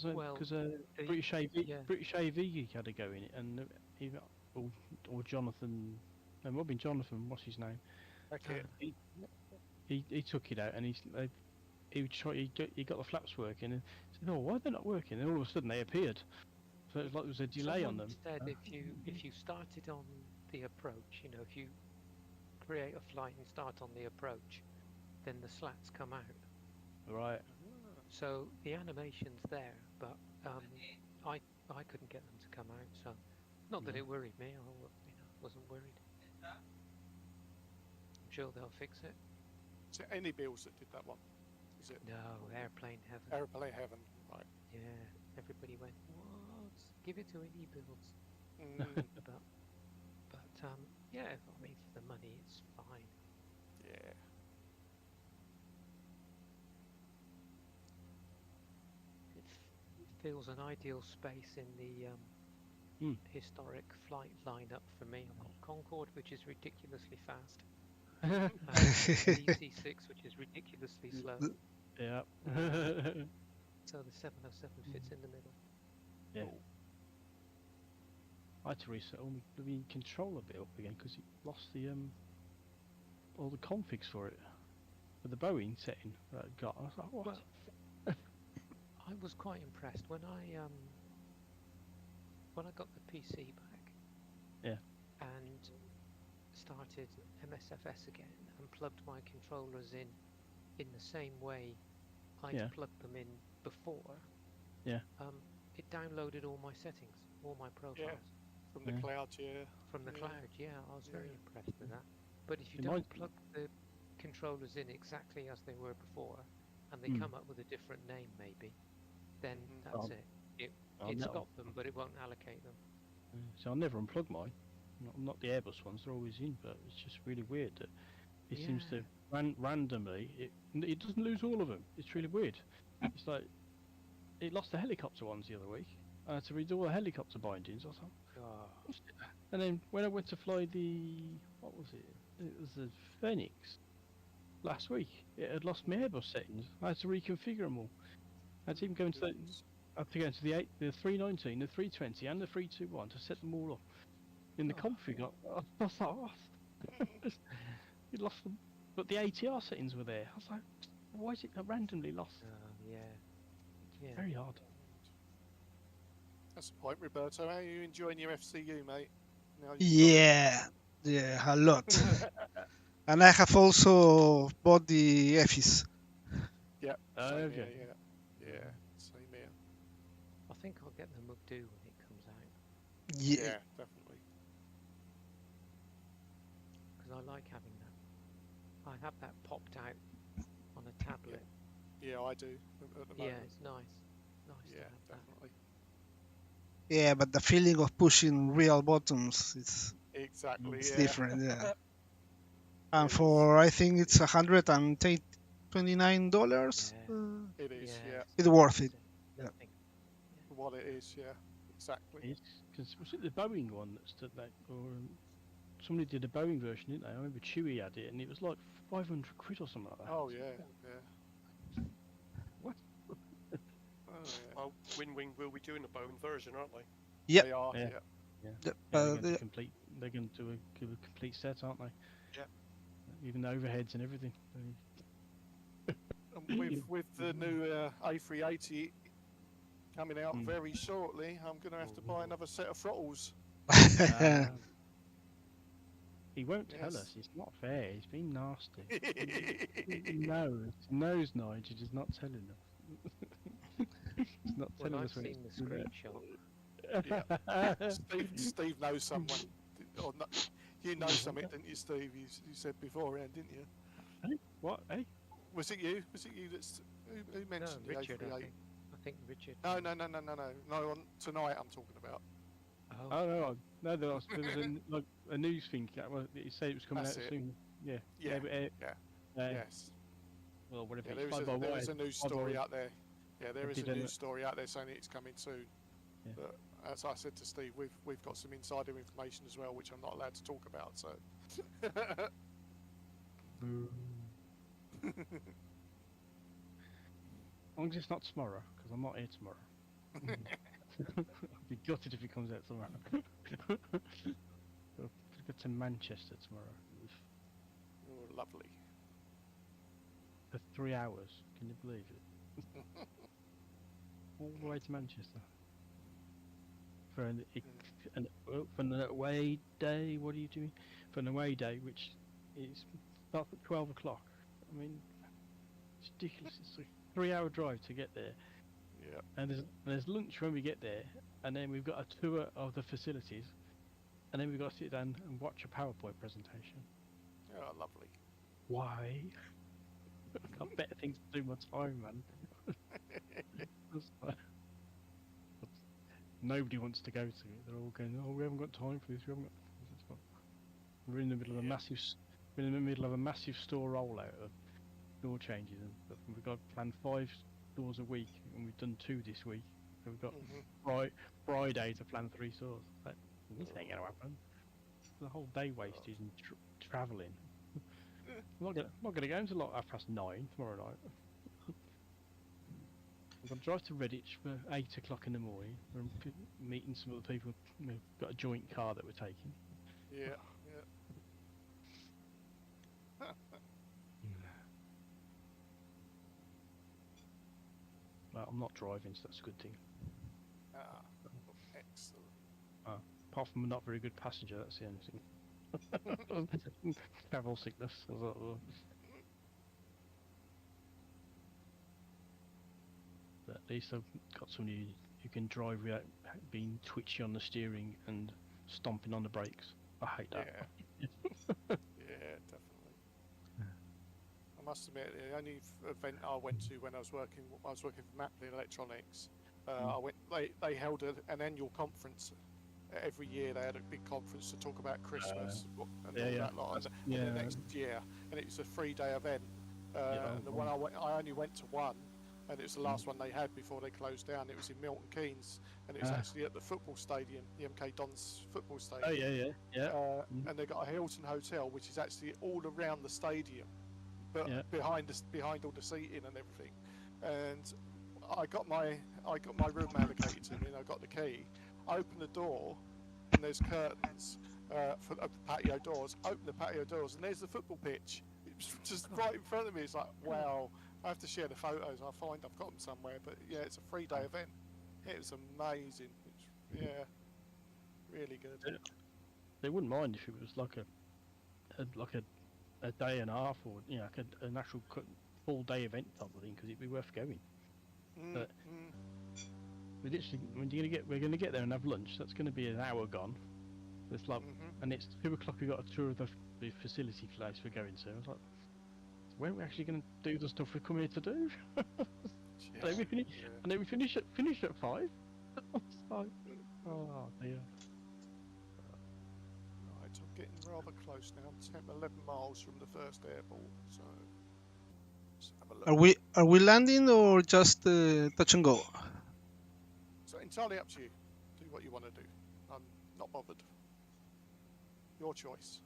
Well, Because the- British AV yeah. British AV had a go in it, and even or Jonathan, no, it might have been Jonathan. What's his name? Okay. He took it out, and he got the flaps working, and said, "Oh, why are they not working?" And all of a sudden they appeared. So it was like there was a delay on Someone them. said if you started on the approach, you know, if you create a flight and start on the approach, then the slats come out. Right. So the animation's there, but I couldn't get them to come out. So not that No. it worried me. Wasn't worried. I'm sure they'll fix it. Is it any bills that did that one? Is it No, airplane heaven. Airplane Heaven? Right. Yeah, everybody went, what? Give it to any builds. Mm, But yeah, I mean, for the money, it's fine. yeah. It feels an ideal space in the historic flight lineup for me. I've got Concorde, which is ridiculously fast, and EC6, which is ridiculously slow. Yeah. So the 707 fits in the middle. Yeah. I had to reset all my bloody controller bit up again because it lost the all the configs for it. With the Boeing setting that I got. I was like, what? Well, I was quite impressed when I got the PC back. Yeah. And started MSFS again and plugged my controllers in the same way I'd plugged them in before. Yeah. It downloaded all my settings, all my profiles. From the cloud, yeah. From the cloud, yeah. I was very impressed with that. But if you It don't might- plug the controllers in exactly as they were before, and they come up with a different name maybe, then that's it. It's got them, but it won't allocate them. So I'll never unplug mine. Not the Airbus ones; they're always in. But it's just really weird that it seems to randomly. It doesn't lose all of them. It's really weird. It's like it lost the helicopter ones the other week. I had to redo all the helicopter bindings. I was like, Oh. and then when I went to fly what was it? It was the Phoenix last week. It had lost my Airbus settings. I had to reconfigure them all. I had to even go into the 319, the 320, and the 321 to set them all up in the config. I was like, what? You lost them, but the ATR settings were there. I was like, why is it randomly lost? Yeah. Very odd. That's the point, Roberto. How are you enjoying your FCU, mate? Now Yeah, a lot. And I have also bought the EFIs. Yeah. Oh, Same okay. here, yeah. Same here. I think I'll get the Mugdo when it comes out. Yeah, definitely. Because I like having that. I have that popped out on a tablet. Yeah, I do. At the moment. It's nice. Nice to Yeah, have that. definitely. Yeah, but the feeling of pushing real buttons is Exactly. it's Yeah. different. Yeah. And It is. for I think it's $129. It is. Yeah. It's worth it. Nothing. For what it is. Yeah. Exactly. Because was it the Boeing one that stood like, or somebody did a Boeing version, didn't they? I remember Chewie had it, and it was like 500 quid or something like that. Oh yeah. What? Oh, yeah. Well, Wing will be doing a Boeing version, aren't they? Yep. They are. Yeah. Yeah. They're going to do a complete set, aren't they? Yeah. Even the overheads and everything. And with the new A380 coming out very shortly, I'm going to have to buy another set of throttles. He won't tell Yes. us. It's not fair. He's been nasty. He knows, Nigel. He's not telling us. He's not Well, telling I've us when seen it's the gonna screenshot. Steve knows someone. Or no, you know something, didn't you, Steve? You said beforehand, didn't you? Hey, what? Hey? Was it you? Was it you who No, mentioned the Richard, A380? I think Richard. No. No, tonight I'm talking about. Oh no, there was a news thing. Well, he said it was coming That's out it. soon. Yeah. Yeah. Yeah. Yes. Well, whatever. Yeah, it's there is a news fly by story wire. out there. Yeah, there is a didn't- news story out there saying it's coming soon. Yeah. But as I said to Steve, we've got some insider information as well, which I'm not allowed to talk about. So. As long as it's not tomorrow, because I'm not here tomorrow. I'd be gutted if it comes out tomorrow. I'll go to Manchester tomorrow Oh, lovely. for 3 hours. Can you believe it? All the way to Manchester for an away day. What are you doing for an away day, which is starts at 12 o'clock? I mean, it's ridiculous. It's a 3-hour drive to get there. Yeah. And there's lunch when we get there, and then we've got a tour of the facilities, and then we've got to sit down and watch a PowerPoint presentation. Oh, lovely. Why? I've got better things to do with my time, man. Nobody wants to go to it. They're all going, "Oh, we haven't got time for this. We haven't got." We're in the middle of a massive. We're in the middle of a massive store rollout of store changes and stuff. And we've got planned 5 stores a week, and we've done 2 this week. So we've got Friday to plan 3 stores. Like, this ain't gonna happen. The whole day wasted in travelling. I'm not gonna go until like 9:30 tomorrow night. I'm gonna drive to Redditch for 8 o'clock in the morning. We're meeting some other people. We've got a joint car that we're taking. Yeah. Well, I'm not driving, so that's a good thing. Ah, excellent. Apart from a not very good passenger, that's the only thing. Travel sickness. But at least I've got somebody who can drive without being twitchy on the steering and stomping on the brakes. I hate that. Yeah. Yeah, definitely. I must admit, the only event I went to when I was working for Mapley Electronics. They held an annual conference every year. They had a big conference to talk about Christmas and all that lot. And the next year, and it was a 3-day event. And the one I only went to one, and it was the last one they had before they closed down. It was in Milton Keynes, and it was actually at the football stadium, the MK Dons football stadium. And they got a Hilton Hotel, which is actually all around the stadium, but behind all the seating and everything. And I got my room allocated to me, and I got the key. I opened the door, and there's curtains for the patio doors. Open the patio doors, and there's the football pitch. It's just right in front of me. It's like, wow. I have to share the photos. I've got them somewhere. But yeah, it's a 3-day event. It was amazing. Really good. They wouldn't mind if it was like a day and a half, or like an actual full day event type of thing, because it'd be worth going. But we're gonna get there and have lunch. That's gonna be an hour gone. It's like, and it's 2 o'clock. We got a tour of the facility place we're going to. I was like, when are we actually going to do the stuff we come here to do? And then we finish at 5. It's like, oh dear. Right, I'm getting rather close now. I'm 10, 11 miles from the first airport, so let's have a look. Are we landing or just touch and go? So entirely up to you. Do what you want to do. I'm not bothered. Your choice.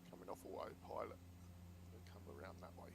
Coming off autopilot, and come around that way.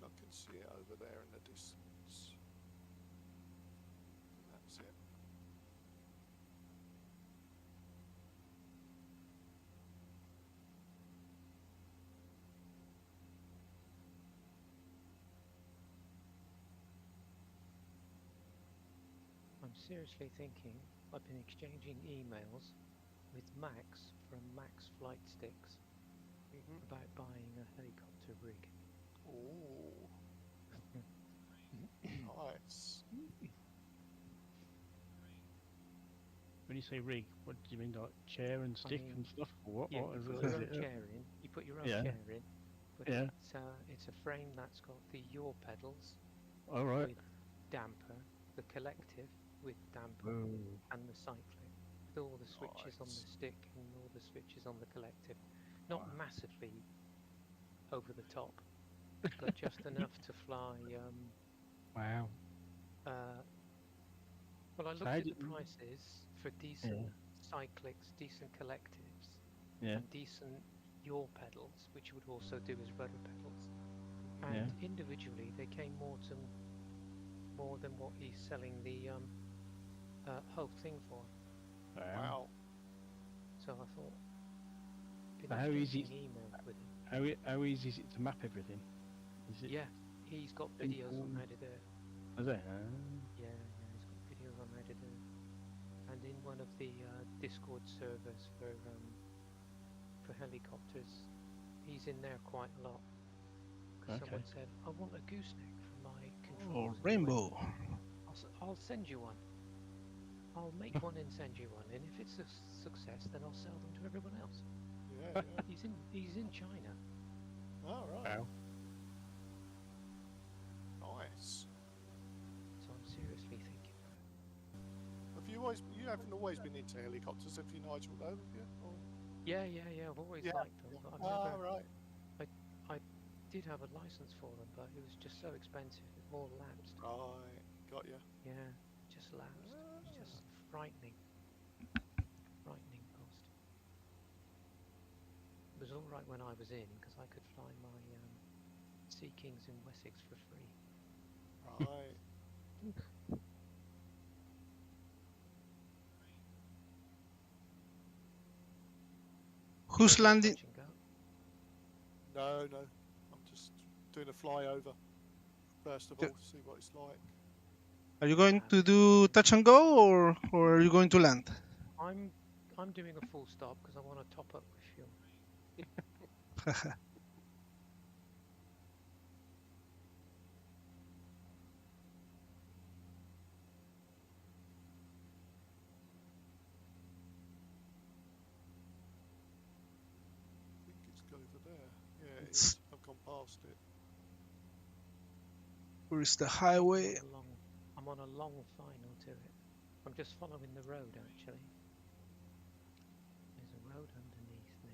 I can see it over there in the distance. And that's it. I'm seriously thinking. I've been exchanging emails with Max from Max Flight Sticks about buying a helicopter rig. Oh, nice. When you say rig, what do you mean, like chair and stick mean, and stuff, or what? Yeah, What you is put it? your Is own it chair in. You put your own Yeah. chair in, but Yeah. it's a frame that's got the yaw pedals All right. with damper, the collective with damper, Oh, and the cyclic with all the switches on the Nice. stick and all the switches on the collective. Not Wow. massively over the top, but just enough to fly. wow. Well, I So looked how at did the prices for decent cyclics, decent collectives, Yeah. and decent yaw pedals, which you would also do as rudder pedals. And Yeah. individually, they came more than what he's selling the whole thing for. Wow. Wow. So I thought, been So how easy? exchanging emails with him. How easy is it to map everything? Is it? Yeah, he's got videos on how to do it. Is it? Yeah, he's got videos on how to do it. And in one of the Discord servers for helicopters, he's in there quite a lot. Because someone Okay. said, I want a gooseneck for my Oh, controls. And he went, rainbow. I'll send you one. I'll make one and send you one. And if it's a success, then I'll sell them to everyone else. Yeah, yeah. He's in China. All right. Wow. Nice. So I'm seriously thinking about it. You haven't always been into helicopters, have you, Nigel? Though, have you? Or... Yeah, I've always Yeah, liked them, but I've never. right. I did have a license for them, but it was just so expensive. It all lapsed. Right. Got you. Yeah, just lapsed. It's just frightening. Frightening cost. It was all right when I was in because I could fly my Sea Kings in Wessex for free. Right. Who's Don't landing? touch and go. No. I'm just doing a flyover first of Yeah. all, to see what it's like. Are you going to do touch and go, or are you going to land? I'm doing a full stop because I want to top up with fuel. I think it's over there. Yeah, it It's- is. I've gone past it. Where is the highway? I'm on a long final to it. I'm just following the road actually. There's a road underneath me.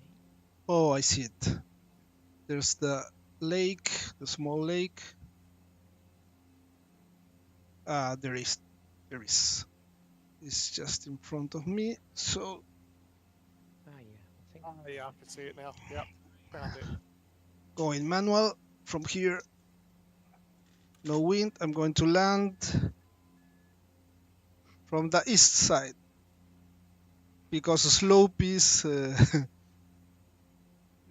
Oh, I see it. There's the lake, the small lake. Ah, there is. It's just in front of me. So Ah, yeah, I think. Yeah, I can see it now. Yep, found it. going manual from here. No wind. I'm going to land from the east side because the slope is.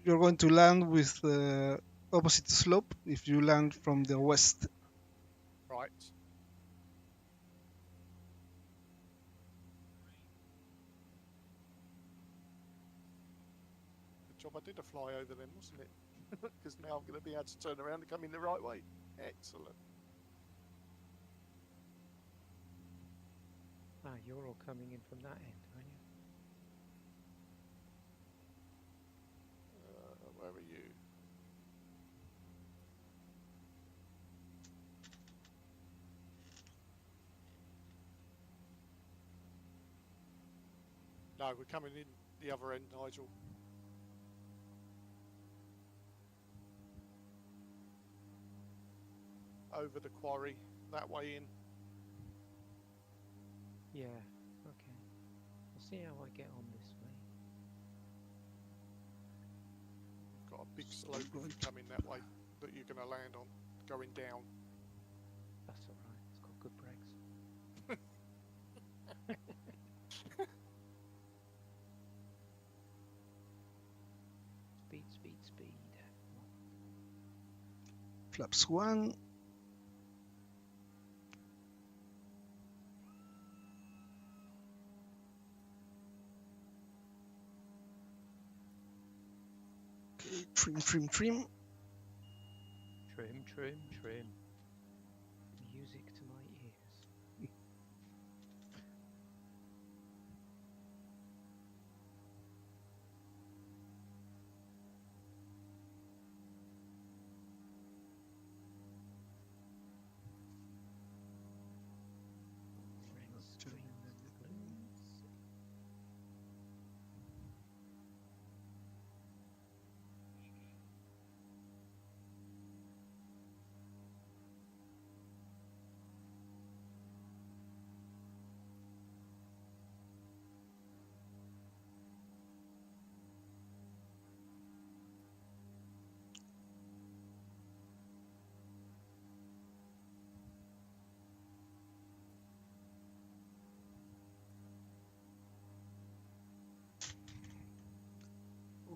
You're going to land with the opposite slope if you land from the west. Right. Good job I did a flyover then, wasn't it? Because now I'm going to be able to turn around and come in the right way. Excellent. Ah, you're all coming in from that end, aren't you? Where are you? No, we're coming in the other end, Nigel. Over the quarry, that way in. Yeah, okay. I'll see how I get on this way. Got a big slope if you come in that way that you're going to land on, going down. That's alright, it's got good brakes. Speed. Flaps 1. Trim, trim, trim. Trim, trim, trim. Music to my ears. Red strings and blues.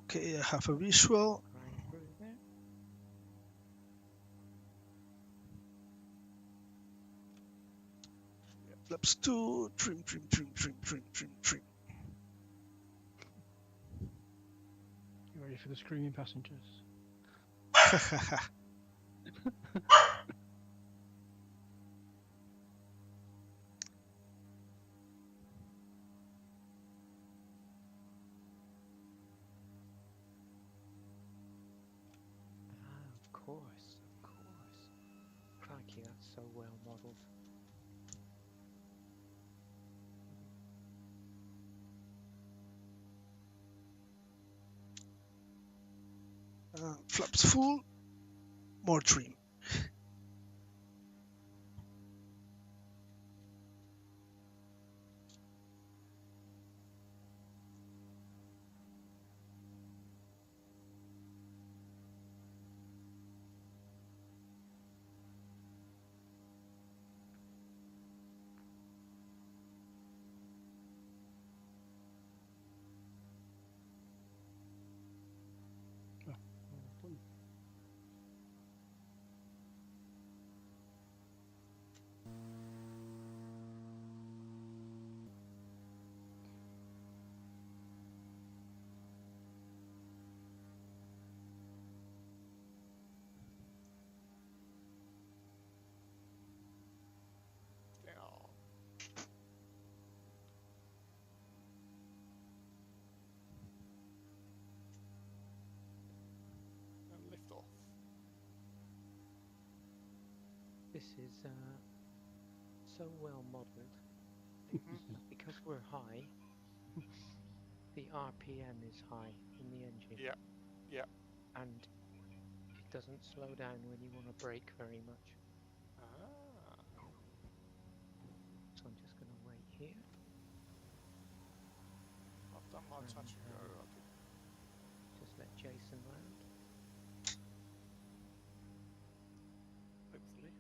Okay, I have a visual. Grind through there. Flaps 2. Trim, trim, trim, trim, trim, trim, trim. You ready for the screaming passengers? Of course, of course. Crikey, that's so well modelled. Flaps full. More trim. Well done. Yeah. And lift off. This is so well modelled. Because we're high, the RPM is high in the engine. Yeah, yeah. And it doesn't slow down when you want to brake very much. Ah. So I'm just going to wait here. I've done my touch and go. I did. Just let Jason land. Hopefully.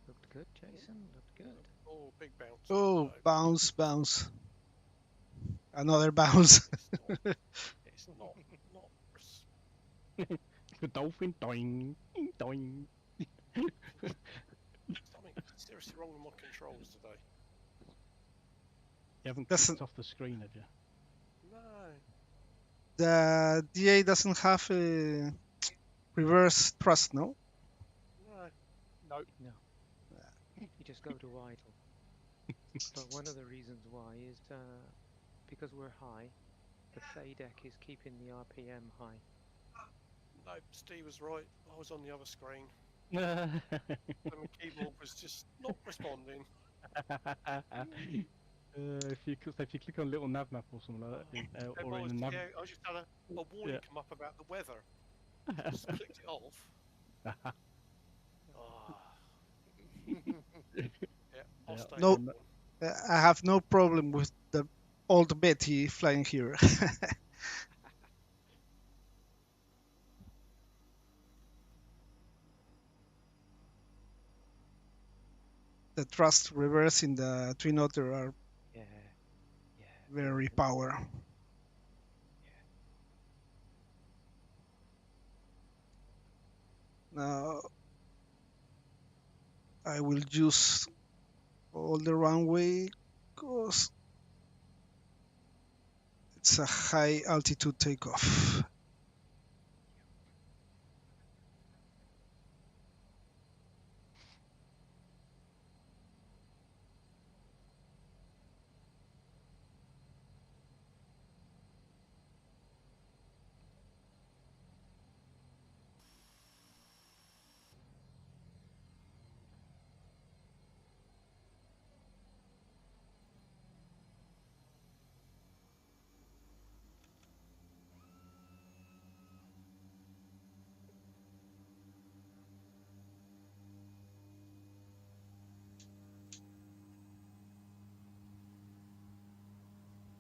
Looked good, Jason. Looked good. Oh, big bounce. Oh, So bounce, bounce. Another bounce. it's not The dolphin, doing, doing. something seriously wrong with my controls today. You haven't Doesn't- clicked off the screen, have you? No. The DA doesn't have a reverse thrust, no? No. No. You just go to idle. But one of the reasons why is because we're high, the deck is keeping the RPM high. No, Steve was right. I was on the other screen. And the keyboard was just not responding. If you click on a little nav map or something like that, It or in was, the nav, yeah, I just had a warning come up about the weather. Just clicked it off. Oh. Yeah, I'll Yeah. stay No. on that one. I have no problem with the old Betty flying here. the thrust reverse in the Twin Otter are Yeah. Yeah. very power. Now I will use all the runway because it's a high altitude takeoff.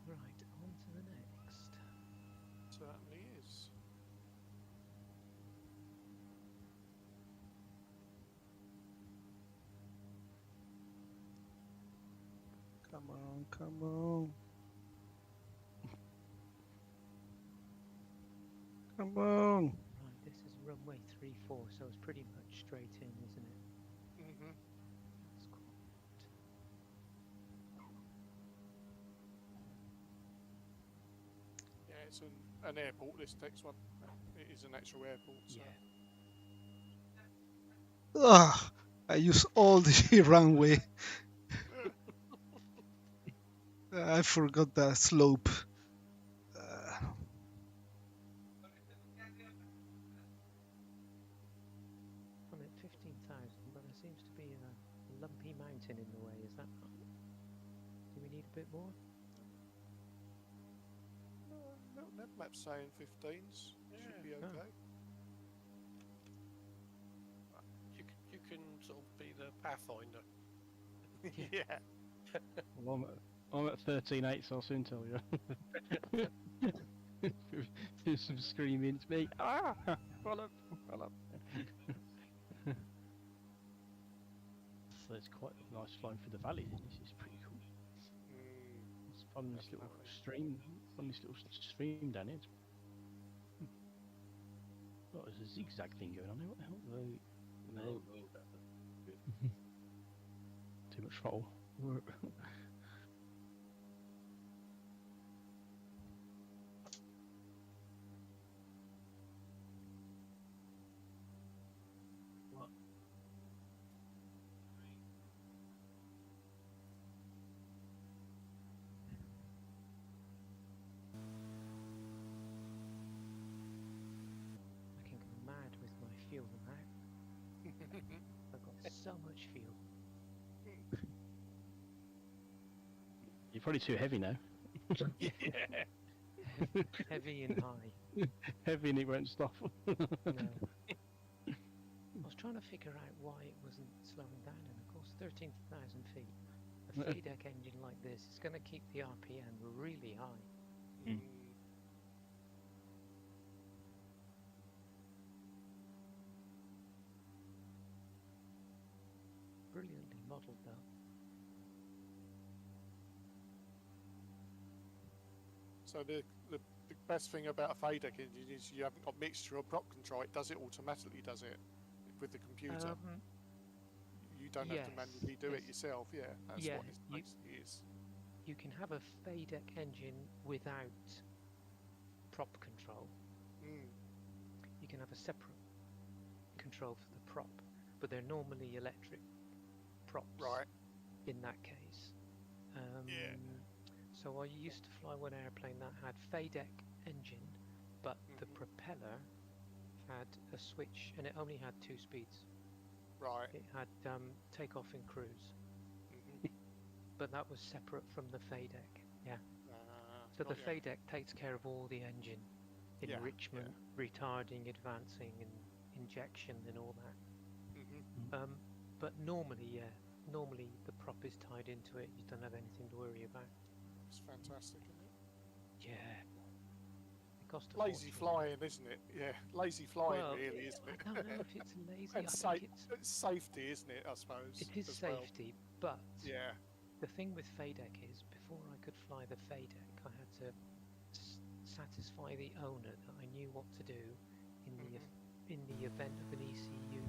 Right, on to the next. Certainly is. Come on, come on. Come on. Right, this is runway 34, so it's pretty much straight in, isn't it? Mm-hmm. That's quite. Yeah, it's an airport, this next one. It is an actual airport. So. Yeah. Ah, I use all the runway. I forgot the slope. I'm at 15,000, but there seems to be a lumpy mountain in the way. Is that right? Do we need a bit more? Little nav map saying 15s. Should be Oh. okay. You can sort of be the pathfinder. Yeah. Well, I'm at 13.8, so I'll soon tell you. There's some screaming. It's me. Ah! Well up, well up. So it's quite nice flying through the valley. This is pretty cool. It's fun. This little stream. Fun. This little stream down here. Oh, there's a zigzag thing going on there. What the hell? No. Too much throttle. I can go mad with my fuel now. I've got so much fuel. You're probably too heavy now. Yeah. Heavy and high. Heavy and it won't stop. No. I was trying to figure out why it wasn't slowing down, and of course 13,000 feet. A FADEC engine like this is going to keep the RPM really high. Brilliantly modelled though. So the best thing about a FADEC engine is you haven't got mixture or prop control. It does it automatically, does it? With the computer. You don't have to yes, manually do it yes. yourself. Yeah, that's Yeah, what it basically is. You can have a FADEC engine without prop control. You can have a separate control for the prop, but they're normally electric props. Right. In that case. Yeah. So I used to fly one airplane that had FADEC engine, but the propeller had a switch, and it only had 2 speeds. Right. It had takeoff and cruise, but that was separate from the FADEC. Yeah. So the FADEC takes care of all the engine enrichment, retarding, advancing, and injection, and all that. But normally, normally the prop is tied into it. You don't have anything to worry about. It's fantastic, isn't it? Yeah. It cost a Lazy fortune. flying, isn't it? Yeah, lazy flying, Well, really, isn't it? I don't know if it's lazy. And I think it's safety, isn't it? I suppose. it is as well. safety, But Yeah. the thing with FADEC is, before I could fly the FADEC, I had to satisfy the owner that I knew what to do in the in the event of an ECU,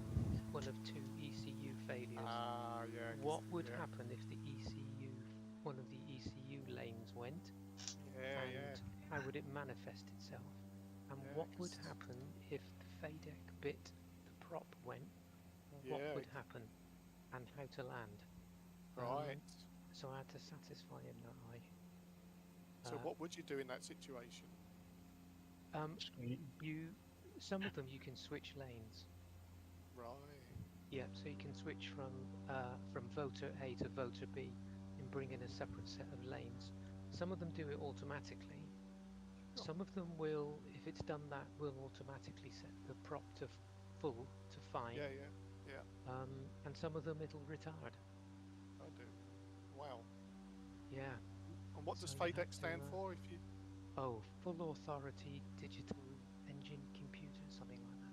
one of 2 ECU failures. Ah, yeah. 'cause- What would yeah. happen if the ECU, one of the ECU lanes went, Yeah, and yeah. how would it manifest itself? And Yeah, what would 'cause- happen if the FADEC bit, the prop went? What Yeah. would happen, and how to land? Right. So I had to satisfy him that So what would you do in that situation? some of them you can switch lanes. Right. Yeah, so you can switch from voter A to voter B and bring in a separate set of lanes. Some of them do it automatically. Sure. Some of them will, if it's done that, will automatically set the prop to full, to fine. Yeah, yeah, yeah. And some of them it'll retard. I do. Wow. Yeah. And what does So you FADEC have to, stand for? If you Oh, Full Authority Digital Engine Computer, something like that.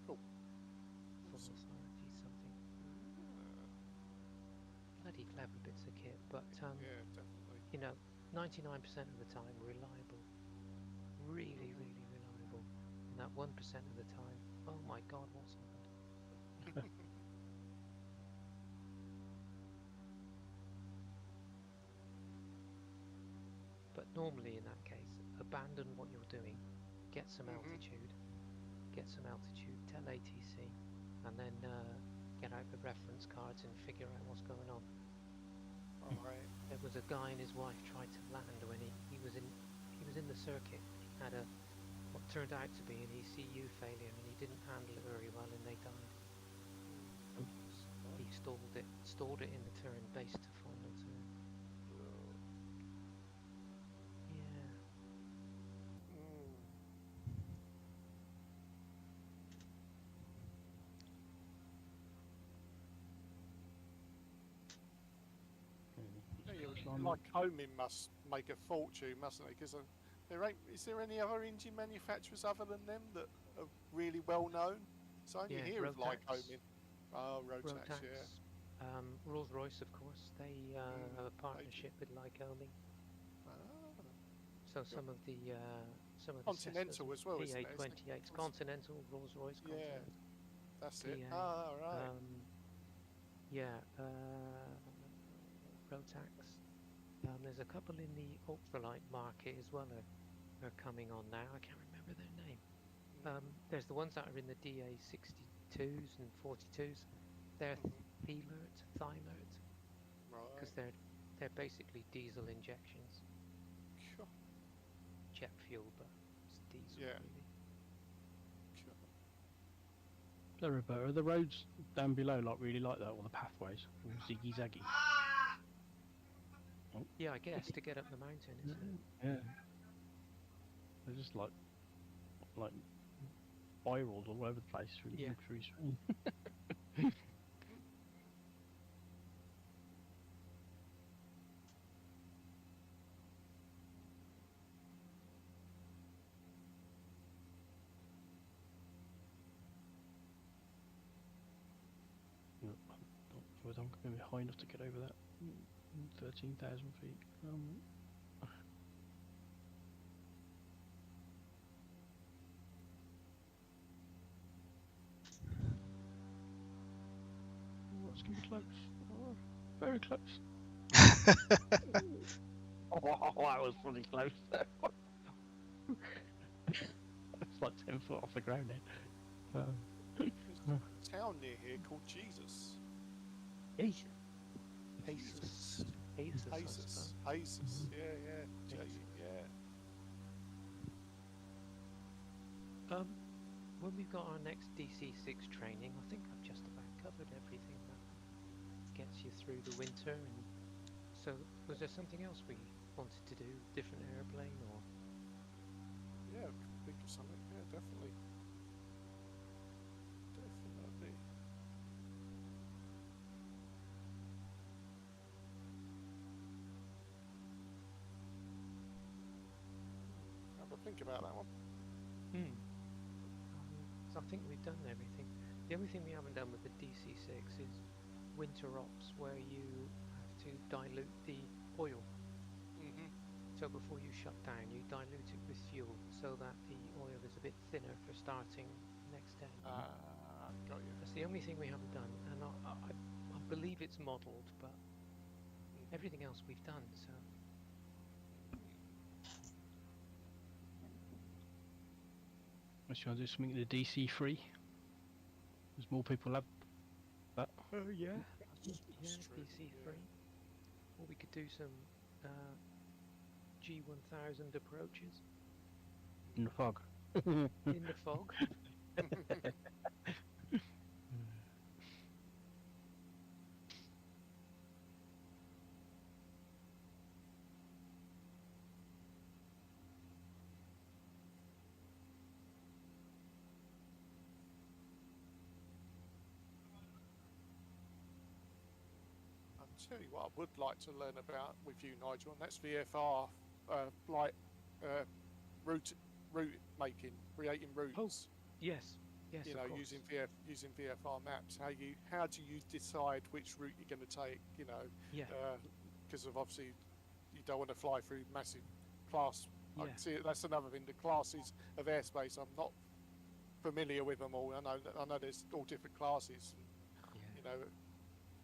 Cool. Full Awesome. Authority something. Ah, Bloody clever bits of kit, but yeah, definitely. you know, 99% of the time reliable. Really, really reliable. And that 1% of the time, oh my god, what's happened? But normally in that case, abandon what you're doing, get some altitude, tell ATC, and then get out the reference cards and figure out what's going on. Right. There was a guy and his wife tried to land when he was in the circuit. He had what turned out to be an ECU failure, and he didn't handle it very well, and they died. He stalled it in the turn, base to final turn. Yeah. Like homing must make a fortune, mustn't it? Because there ain't. Is there any other engine manufacturers other than them that are really well known? So I only hear of like homing. Oh, Rotax, yeah. Rolls-Royce, of course, they have a partnership with Lycoming. Ah. So some of the Continental as well, isn't it? PA28s, Continental, Rolls-Royce, Yeah, Continental. that's it. PA, Ah, right. Rotax. There's a couple in the ultralight market as well are coming on now. I can't remember their name. There's the ones that are in the DA62s and 42s. They're Thielert, Right. because they're basically diesel injections, Sure. jet fuel, but it's diesel Yeah. really. Sure. So Roberta, are the roads down below really like that, or the pathways, all ziggy zaggy? Oh. Yeah, I guess to get up the mountain, isn't it? Yeah. They're just like spirals all over the place. Really Yeah. looks really strange. I'm going to be high enough to get over that 13,000 feet. That's going to be close. Oh, very close. Oh, that was pretty close. It's like 10 foot off the ground then. There's a town near here called Jesus. Jesus. Jesus. Jesus. Jesus. Yeah. When we've got our next DC6 training, I think I've just about covered everything that gets you through the winter. And so, was there something else we wanted to do? Different airplane, or? Yeah, think of something. Yeah, definitely. Definitely. Have a think about that one. So I think we've done everything. The only thing we haven't done with the DC6 is winter ops where you have to dilute the oil. Mhm. So before you shut down, you dilute it with fuel so that the oil is a bit thinner for starting the next day. Got you. That's the only thing we haven't done, and I believe it's modelled, but everything else we've done. So I'm trying to do something to DC free. There's more people have that. oh yeah, That's true, DC yeah. free. Or we could do some G1000 approaches In the fog. in the fog. I'll tell you what I would like to learn about with you, Nigel, and that's VFR, like route making, creating routes. Yes, yes, You of know, course. using VFR maps. How do you decide which route you're going to take? You know, Yeah, because of obviously you don't want to fly through massive class. I yeah. can see that's another thing. The classes of airspace, I'm not familiar with them all. I know there's all different classes. Yeah. You know,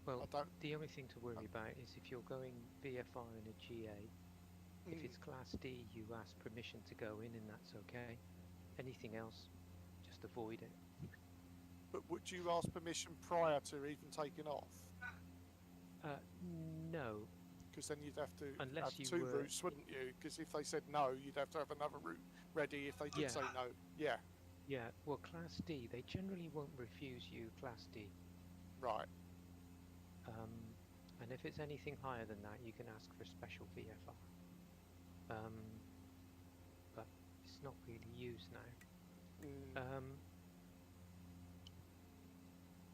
Well, I don't. the only thing to worry about is if you're going VFR in a GA, if it's Class D, you ask permission to go in, and that's okay. Anything else, just avoid it. But would you ask permission prior to even taking off? No, Because then you'd have to Unless have you two were- routes, wouldn't you? Because if they said no, you'd have to have another route ready if they did Yeah. say no. Yeah, yeah. Well, Class D, they generally won't refuse you Class D. right. And if it's anything higher than that, you can ask for special VFR. But it's not really used now.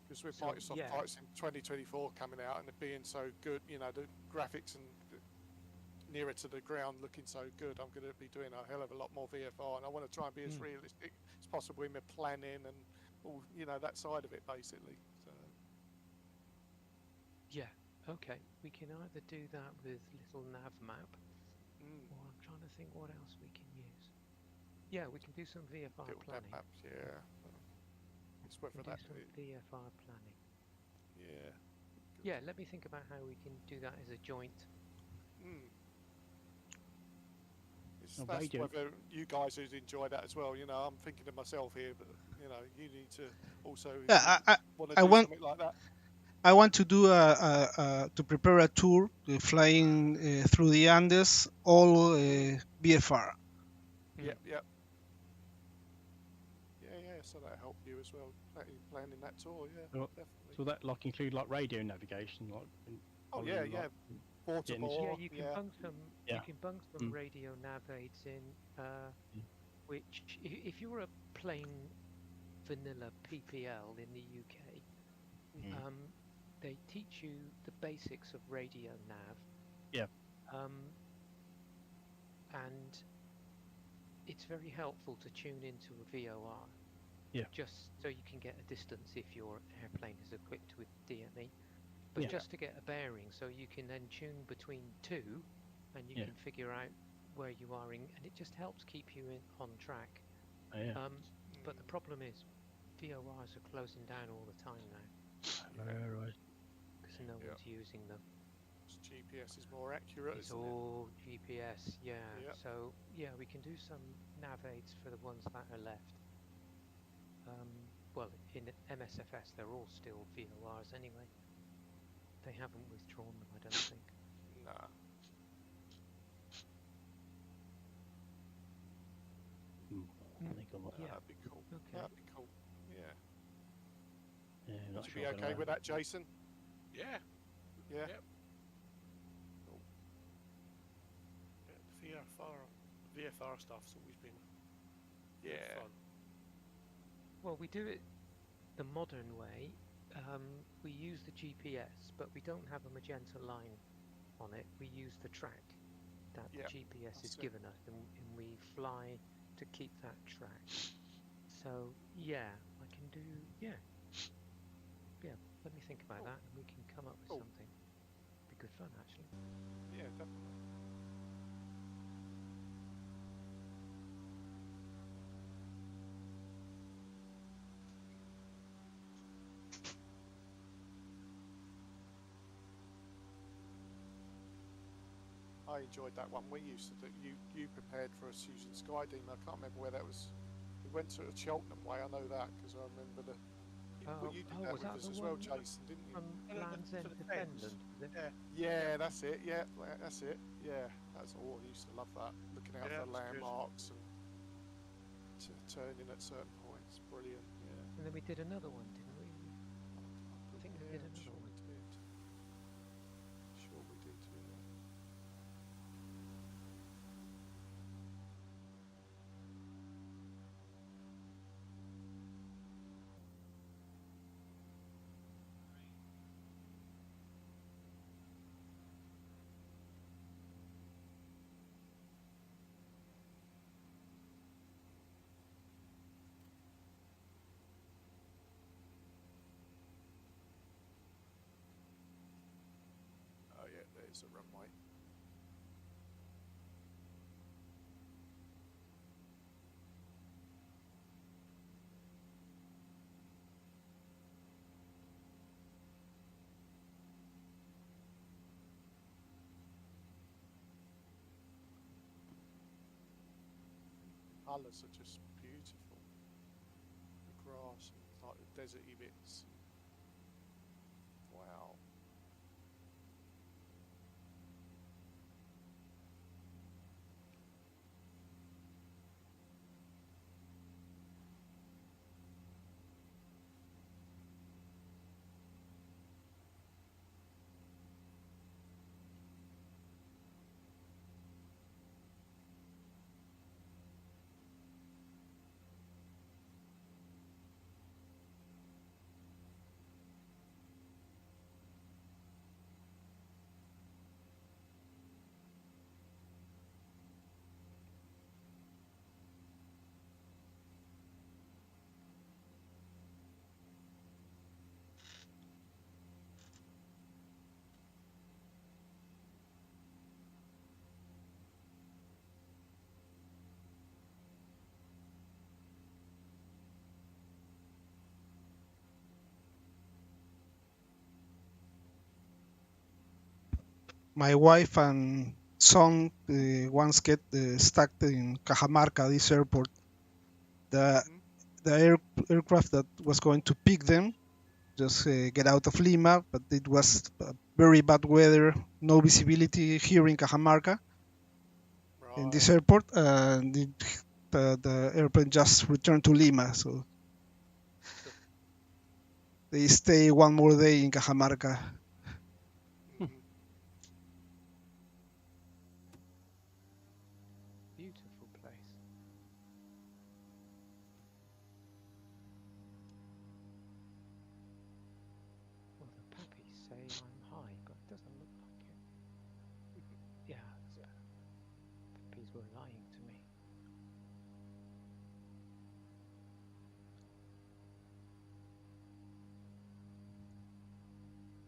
Because with So, Microsoft yeah. Flights in 2024 coming out and it being so good, you know, the graphics and nearer to the ground looking so good, I'm going to be doing a hell of a lot more VFR, and I want to try and be as realistic as possible in my planning and all, you know, that side of it basically. So Yeah, okay. We can either do that with little nav map, or I'm trying to think what else we can use. Yeah, we can do some VFR little planning. maps, yeah. It's We whether can do that, some VFR planning. yeah. Yeah, let me think about how we can do that as a joint. Oh, That's radio. whether you guys would enjoy that as well. You know, I'm thinking of myself here, but you know, you need to also Yeah, want to I do want something like that. I want to do to prepare a tour flying through the Andes, all BFR. Yep, yep. Yeah. So that help you as well, planning that tour. Yeah, Well, definitely. So that like include like radio navigation, like. Oh yeah, following, yeah. like, Water getting- Yeah, bore. you can Yeah. bung some. Yeah. You can bung some radio nav aids in, which if you were a plain vanilla PPL in the UK, they teach you the basics of radio nav. Yeah. And it's very helpful to tune into a VOR. Yeah. Just so you can get a distance if your airplane is equipped with DME. But Yeah. just to get a bearing, so you can then tune between two, and you Yeah. can figure out where you are in, and it just helps keep you on track. Yeah. But the problem is, VORs are closing down all the time now Right. because no one's using them. GPS is more accurate. It's isn't all GPS, yeah. Yep. So yeah, we can do some nav aids for the ones that are left. Well, in MSFS, they're all still VORs anyway. They haven't withdrawn them, I don't think. it? Nah. I think I like Yeah. That'd be cool. Okay. That'd be cool. Yeah. Yeah, not Would you sure be if I okay know. with that, Jason? Yeah. Yeah. Yep. Yeah, the VFR stuff's always been good Yeah. fun. Well, we do it the modern way. We use the GPS, but we don't have a magenta line on it. We use the track that the Yeah, GPS has that's it. given us, and we fly to keep that track. So yeah, I can do. Yeah. Let me think think about Cool. that, and we can come up with Cool. something. Be good fun, actually. Yeah, definitely. I enjoyed that one we used to do. You prepared for us using Skydeem. I can't remember where that was. We went to Cheltenham way. I know that because I remember the. You did that Was with that us the as well, one Jason, didn't you? from Land's End for to the fence. Fenland? Was it? Yeah. Yeah, that's it. Yeah, that's it. Yeah, that's all. I used to love that. Looking out Yeah, for that's good. landmarks and turning at certain points. Brilliant. Yeah. And then we did another one, didn't we? I think we did I'm another sure one. we did. Sure we did. Yeah. Oh yeah, there's a runway. Colours are just beautiful. The grass and like the deserty bits. Wow. My wife and son once get stuck in Cajamarca, this airport. The aircraft that was going to pick them just get out of Lima, but it was very bad weather, no visibility here in Cajamarca in this Right. airport, and the airplane just returned to Lima. So they stay one more day in Cajamarca. Beautiful place. Well, the puppies say I'm high, but it doesn't look like it. Yeah, that's better. Puppies were lying to me.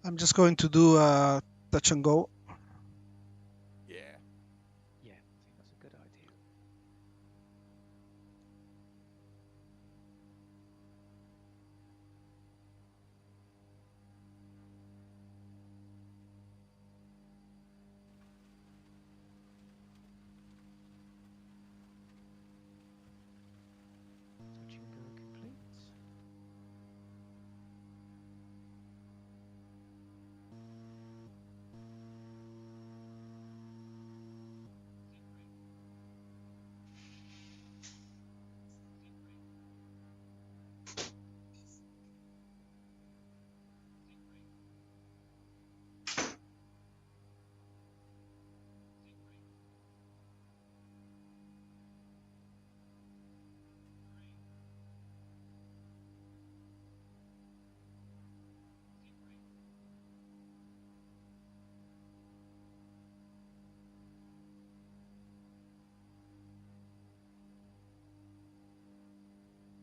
I'm just going to do a touch and go. Yeah. Yeah, I think that's a good idea. Touch and go complete.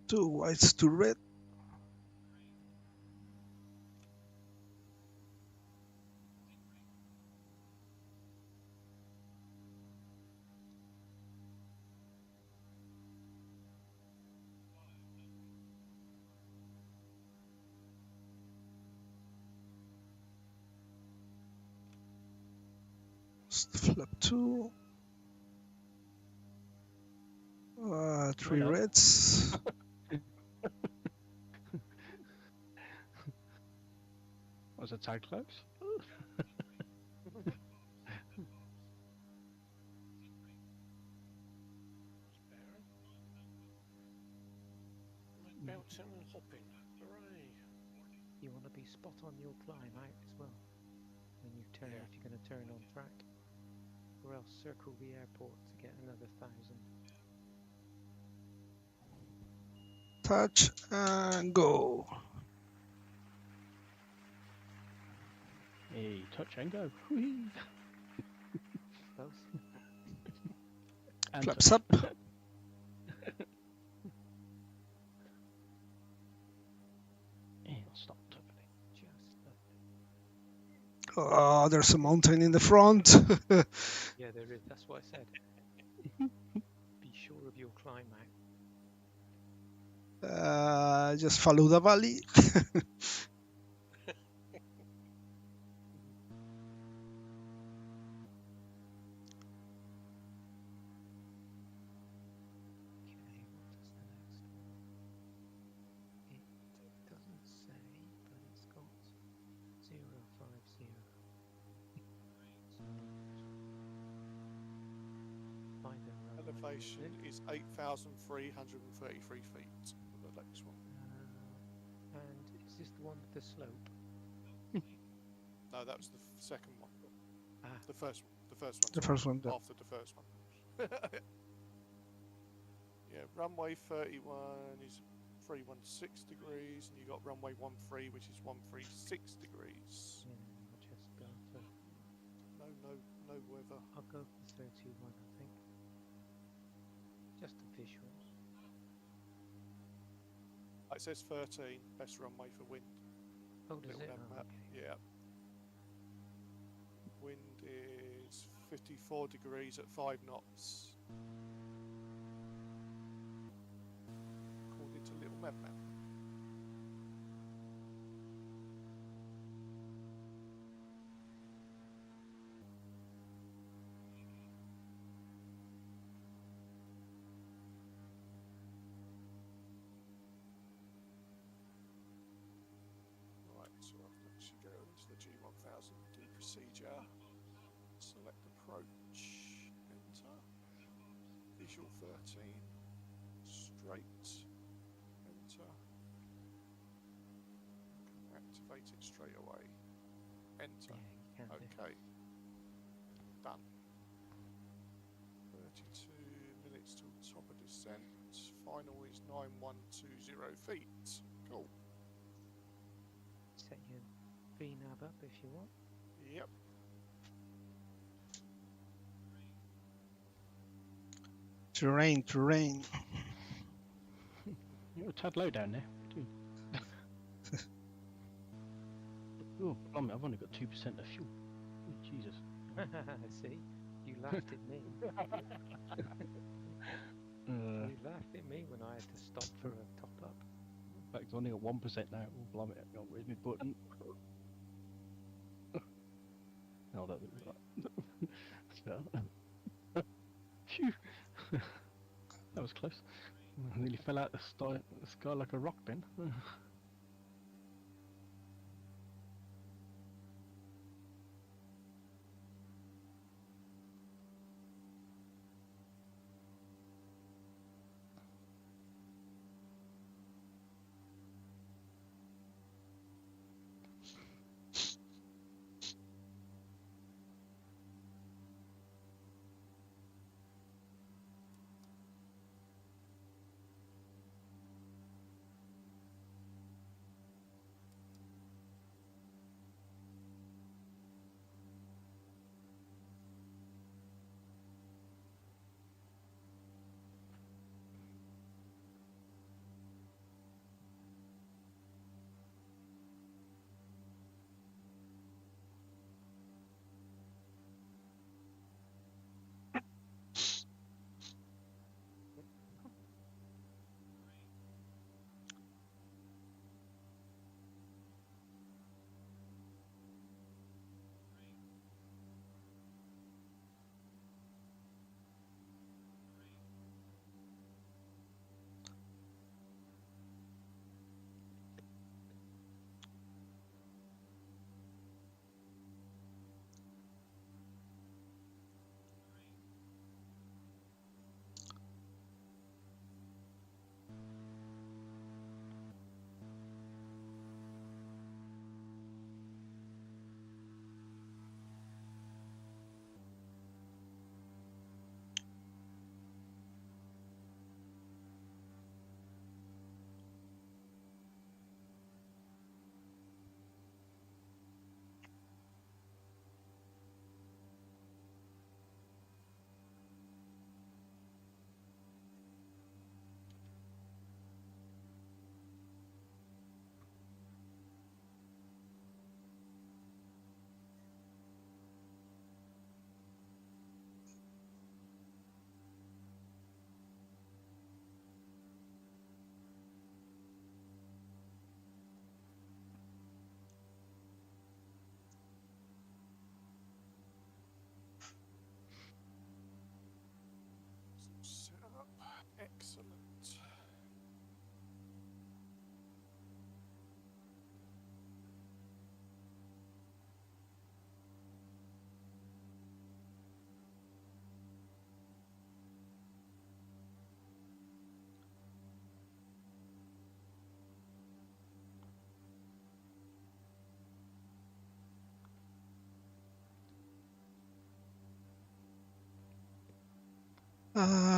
Two whites to red. Flap 2. 3 Well. reds. Was a tag close? Bouncing and hopping. Hooray! You want to be spot on your climb out as well when you turn, Yeah. if you're going to turn on track, or else circle the airport to get another 1,000. Touch and go. Hey, touch and go. Whee! Both. And Flaps touch. up. It'll stop totally. Just lovely. Oh, there's a mountain in the front. Yeah, there is. That's what I said. Be sure of your climb out. Just follow the valley. Okay, what does the next one? It doesn't say, but it's got 050. By the runway, Elevation is it? is 8,333 feet for the next one. And is this the one with the slope? No, that was the second one. Ah. The first one. The first one. The first one. After the first one. Yeah, runway 31 is 316 degrees, and you got runway 13, which is 136 degrees. Yeah, I'll just go for. No weather. I'll go for 31, I think. Just the visuals. It says 13, best runway for wind. Oh, does Little it? nav Oh, map. okay. Yeah. Wind is 54 degrees at 5 knots. According to Little Map Map. Right, so I can actually go into the G1000, do procedure, select approach, enter, visual 13, straight, enter, I can activate it straight away, enter, Yeah, you can do. okay, done. 32 minutes till top of descent, final is 9120 feet, cool. Set your VNAV up if you want. Yep. Terrain. You're a tad low down there. Too. Oh, blimey, I've only got 2% of fuel. Oh, Jesus. See, you laughed at me. You laughed at me when I had to stop for a top up. In fact, I've only got 1% now. Oh, blimey, where's my button? Oh, that looks right. So. Phew. That was close. I nearly fell out the sky like a rock then.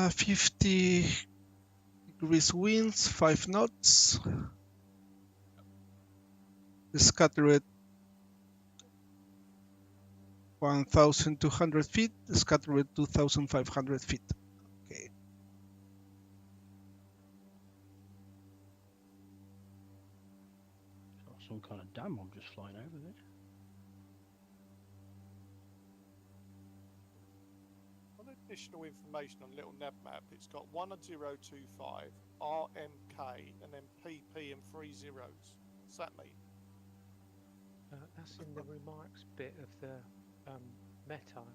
50 degrees winds, 5 knots. Scattered 1,200 feet, scattered 2,500 feet. Okay. Some kind of dam I'm just flying over there. On additional information on little nav map, it's got 1025 RMK and then PP and 3 zeros. What's that mean? That's in the remarks bit of the meta,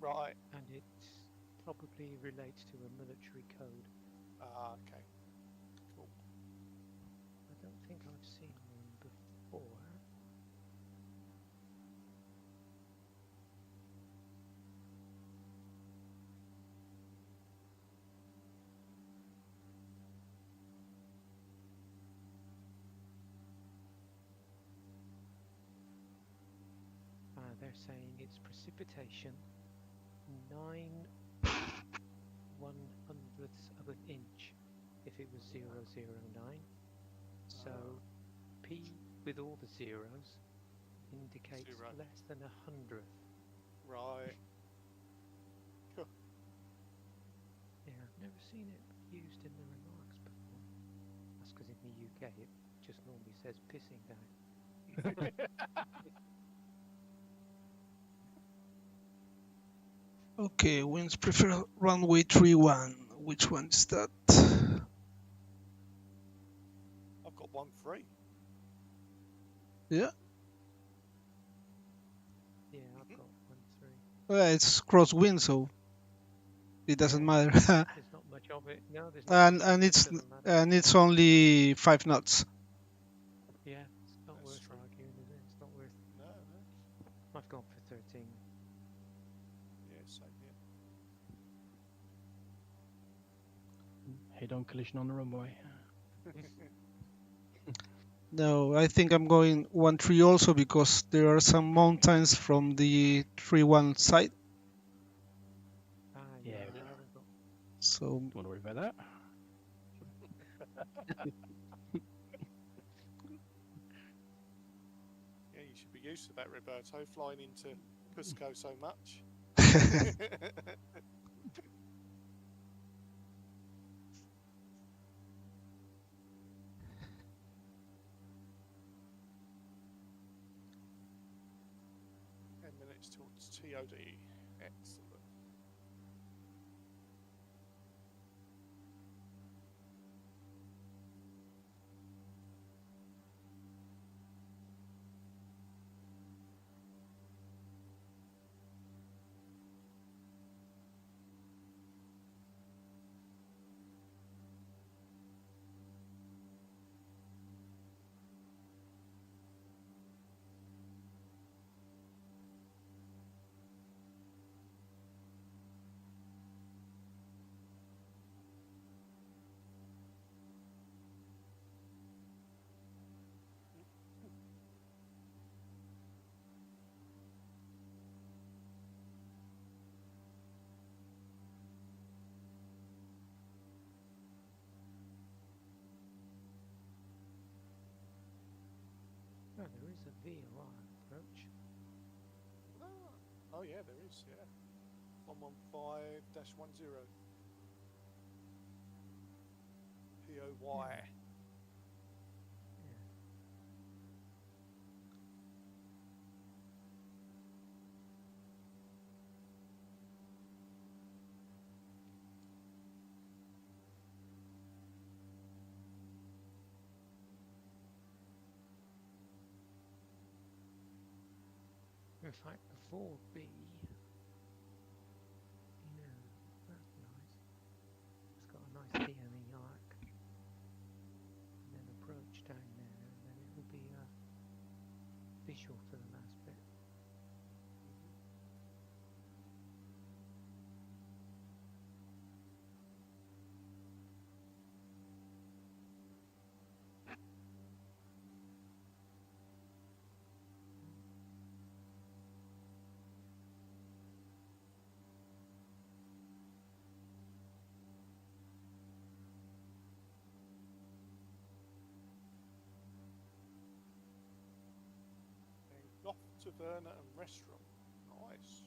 Right. and it probably relates to a military code. Okay. Cool. I don't think I've seen one before. They're saying it's precipitation 9/100ths of an inch if it was 009. So P with all the zeros indicates less than 100th. Right. Cool. Yeah, I've never seen it used in the remarks before. That's because in the UK it just normally says pissing down. Okay, winds prefer runway 31. Which one is that? I've got 13. Yeah. Yeah, I've got 13. Well, it's crosswind, so it doesn't matter. There's not much of it. No, there's not. and it's only 5 knots. Yeah, it's not worth arguing, is it? It's not worth. No. I've gone for 13. Yeah, same here. Head-on collision on the runway. No, I think I'm going 13 also because there are some mountains from the 31 side. Yeah. So Don't want to worry about that. Yeah, you should be used to that, Roberto, flying into Cusco so much. 10 minutes towards TOD. Excellent. Oh, there is a VOR approach. Oh yeah, there is, yeah. 115-10. POY. In fact, before B. Yeah, that's nice. It's got a nice DME arc. And then approach down there, and then it will be visual for the last bit. taverna and restaurant. Nice.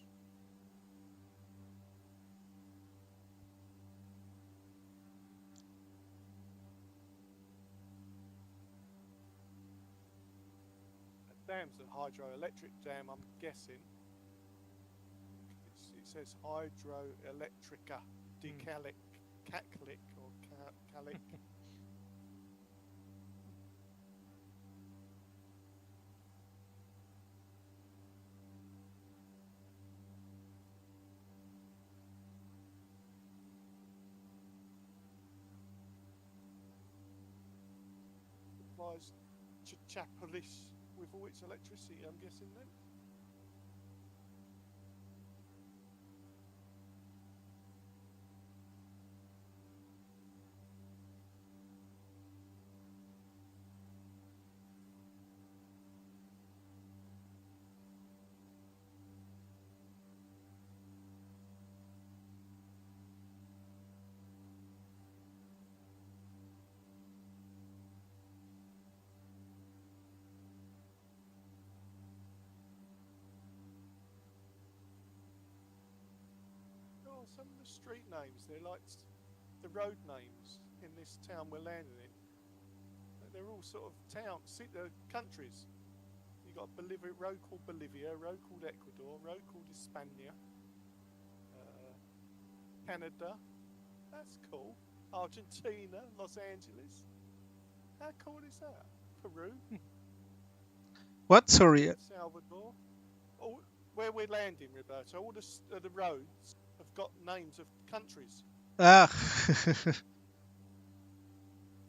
That dam's a hydroelectric dam, I'm guessing. It says hydroelectrica, decalic, caclic, or calic. Supplies Chachapoyas with all its electricity, I'm guessing then. Oh, some of the street names, they're like the road names in this town we're landing in. They're all sort of towns, countries. You got Bolivia, road called Bolivia, road called Ecuador, road called Hispania, Canada. That's cool. Argentina, Los Angeles. How cool is that? Peru. What? Sorry. Salvador. All, where we're landing, Roberto, all the roads have got names of countries. Ah.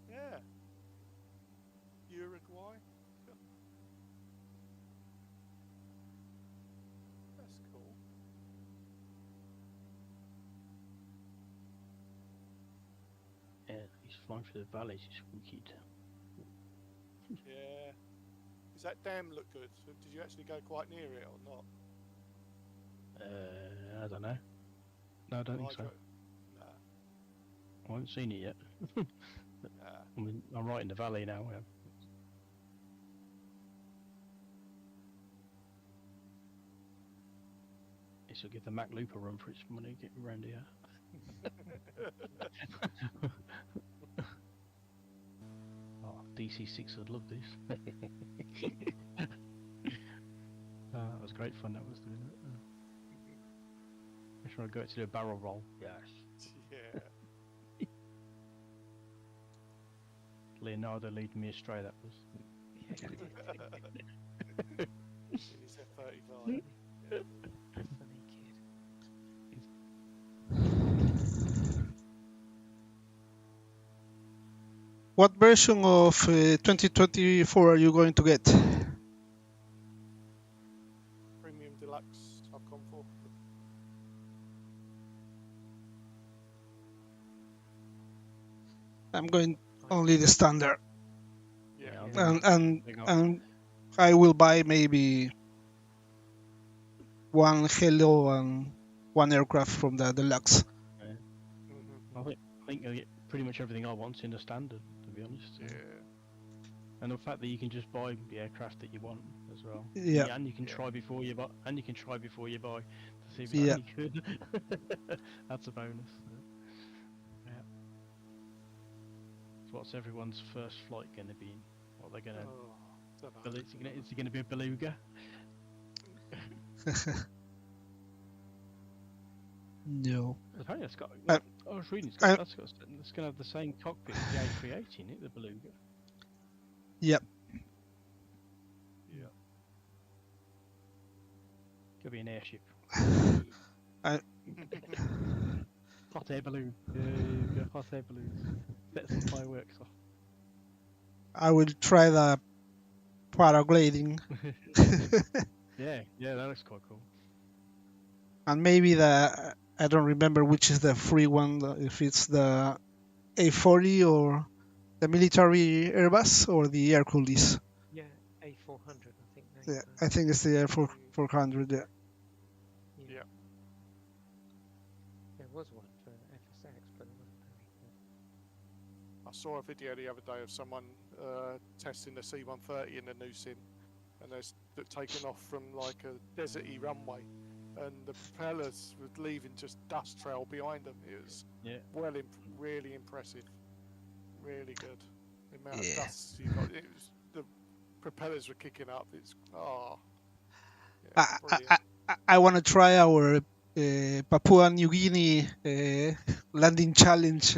Yeah. Uruguay. That's cool. Yeah, he's flying through the valleys. It's wicked. Yeah. Does that dam look good? So did you actually go quite near it or not? I don't know. No, I don't think so. Nah. I haven't seen it yet. Nah. I mean, I'm right in the valley now. Yeah. This will give the Mac Loop a run for its money getting around here. Oh, DC6 would love this. That was great fun. That was doing it. I'm trying to go to do a barrel roll. Yes. Yeah. Leonardo leading me astray. That was. He's F-35. Yeah. Funny kid. What version of 2024 are you going to get? Premium Deluxe I've gone for. I'm going only the standard, Yeah. and I will buy maybe one Halo and one aircraft from the deluxe. Mm-hmm. I think you'll get pretty much everything I want in the standard, to be honest. Yeah. And the fact that you can just buy the aircraft that you want as well. Yeah. And you can try before you buy. And you can try before you buy to see if it's Yeah. any good. That's a bonus. Yeah. So what's everyone's first flight going to be? What they're going to? Dunno. Is it going to be a beluga? No. Apparently it's got. I was reading. It's going to have the same cockpit as the A380 in it, the beluga. Yep. Yeah. Could be an airship. I Hot air balloon. Yeah, hot air balloons. Set some fireworks off. I will try the paragliding. Yeah, that looks quite cool. And maybe I don't remember which is the free one, if it's the A40 or the military Airbus or the Air Coolies. Yeah, A400, I think. Yeah, I think it's the Air 400. Yeah. Yeah. There was one for FSX, but it wasn't very good. I saw a video the other day of someone testing the C-130 in the new sim. and they're taking off from like a deserty runway, and the propellers were leaving just dust trail behind them. It was really impressive, really good. The amount of dust you got, the propellers were kicking up. It's I want to try our Papua New Guinea landing challenge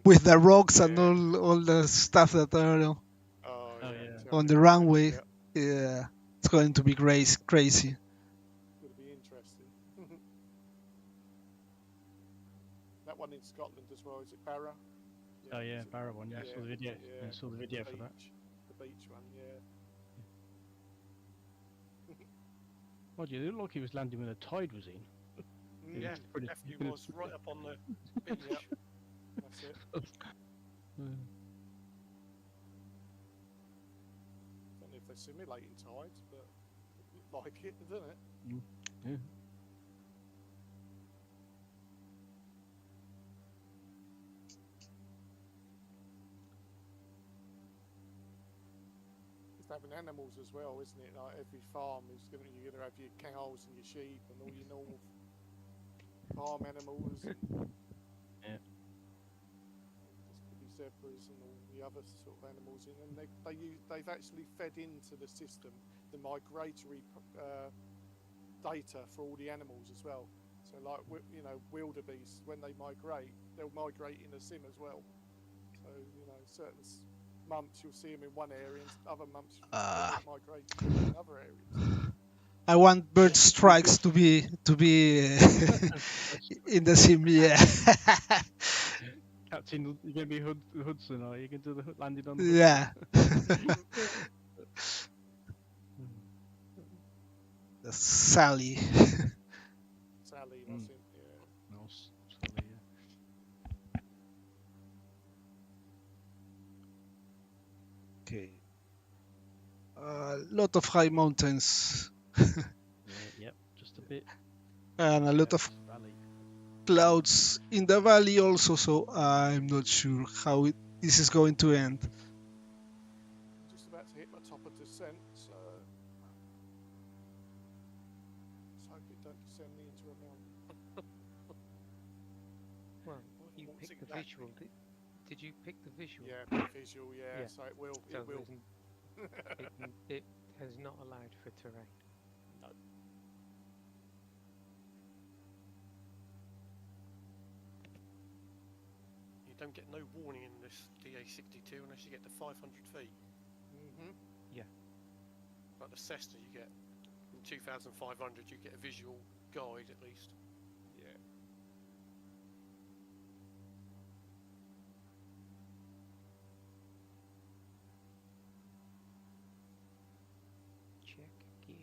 with the rocks and all the stuff that are on the runway. Yeah, it's going to be crazy. It's going to be interesting. That one in Scotland as well, is it Barra? Yeah, oh yeah, Barra one. Yeah, I saw the video. Yeah, I saw the video for that. The beach one, yeah. Well, you look like he was landing when the tide was in. Yeah, nephew was right up on the beach. That's it. Don't know if they're simulating tides, but it looked like it, doesn't it? Yeah. Having animals as well, isn't it? Like every farm is you're going to have your cows and your sheep and all your normal farm animals. Yeah. There's could be zebras and all the other sort of animals in, and they've actually fed into the system the migratory data for all the animals as well. So like wildebeest, when they migrate, they'll migrate in a sim as well. So certain months you'll see them in one area, and other months you'll migrate in other areas. I want bird strikes to be in the sim. Yeah. Captain, you're gonna be Hudson, or you can do the landing on the The Sally. Sally, that's it. Yeah. No, Sally, yeah. Okay. A lot of high mountains. Yep, just a bit. And a lot of clouds in the valley also, so I'm not sure how this is going to end. Just about to hit my top of descent, so let's hope it don't descend me into a mountain. Well, you picked the visual. Did you pick the visual? Yeah, the visual, yeah, so it will. So it will. It has not allowed for terrain. No. You don't get no warning in this DA62 unless you get to 500 feet. Yeah. Like the Cessna, you get in 2,500, you get a visual guide at least. Yeah. Check gear.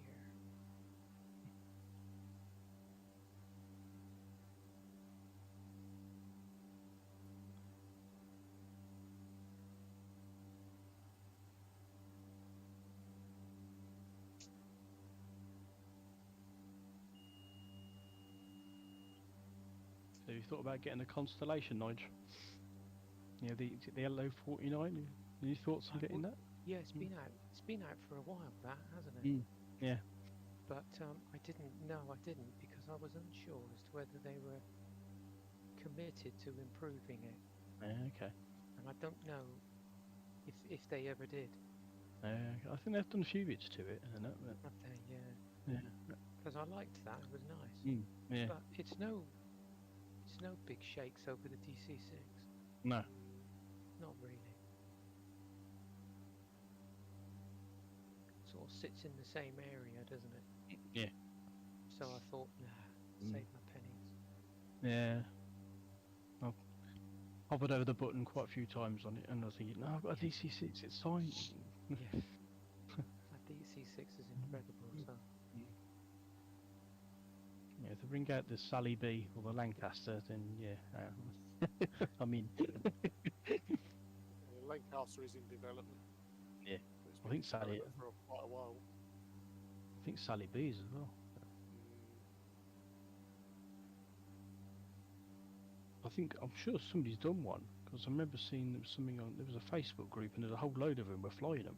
So you thought about getting a Constellation, Nigel? Yeah, the LO49. Any thoughts on getting that? Yeah, it's been out. It's been out for a while, that hasn't it? Yeah. But I didn't because I was unsure as to whether they were committed to improving it. Okay. And I don't know if they ever did. I think they've done a few bits to it, hasn't it? Have they? Yeah. Yeah. Because I liked that. It was nice. Yeah. But it's no big shakes over the DC6. No. Not really. Sort of sits in the same area, doesn't it? Yeah. So I thought, save my pennies. Yeah. I've hovered over the button quite a few times on it, and I was thinking, no, I've got a DC6, it's fine. Yeah. That DC6 is incredible, so. Yeah, if they bring out the Sally B or the Lancaster, then yeah, I'm in. Lancaster is in development. Yeah, It's I think been Sally. development for quite a while. I think Sally B's as well. I'm sure somebody's done one because I remember seeing there was something on. There was a Facebook group and there's a whole load of them were flying them.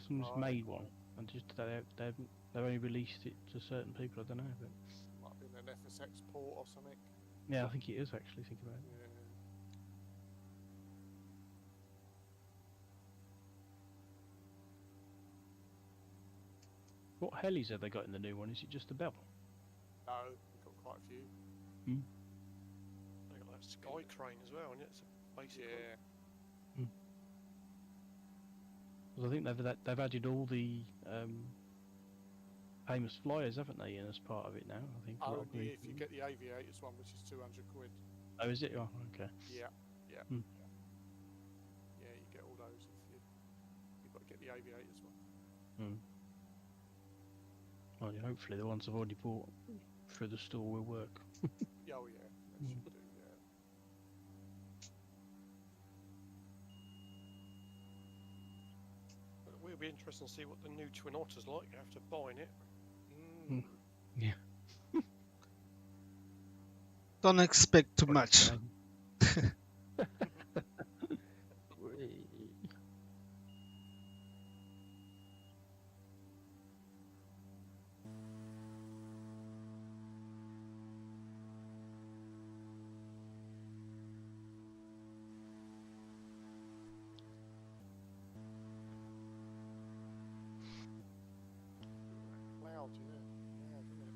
Someone's made one. And just they've only released it to certain people. I don't know, but Might have been an FSX port or something. yeah, I think it is actually. Think about it. Yeah. What helis have they got in the new one? Is it just the Bell? No, we've got quite a few. They got that sky crane as well, and it's basically Yeah. 'Cause I think they've added all the famous flyers, haven't they, in as part of it now? I think. Only if you get the aviators one, which is 200 quid. Oh, is it? Oh, okay. Yeah. Hmm. Yeah, you get all those if you've got to get the aviators one. Well, yeah, hopefully the ones I've already bought through the store will work. Yeah, oh yeah, they should do. Yeah. But it will be interesting to see what the new Twin Otter's like after buying it. Yeah. Don't expect too much. Loud, isn't it? Loud, isn't it?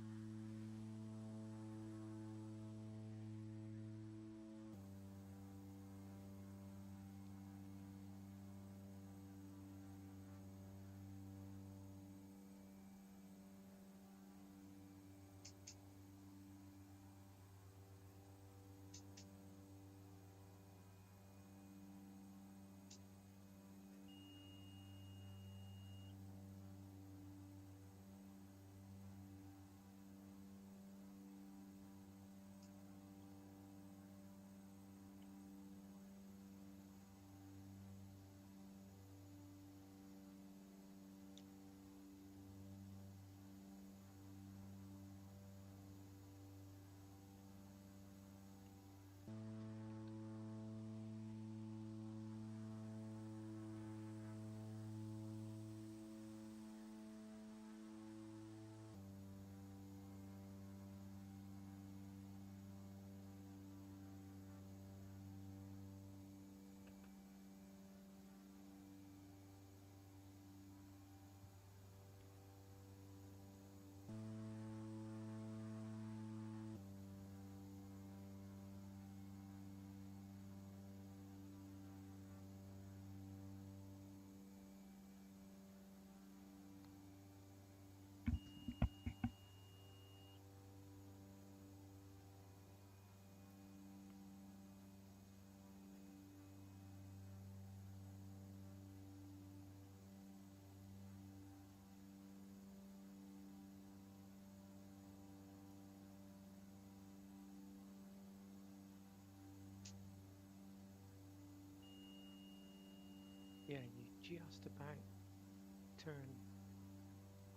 Yeah, you just about turn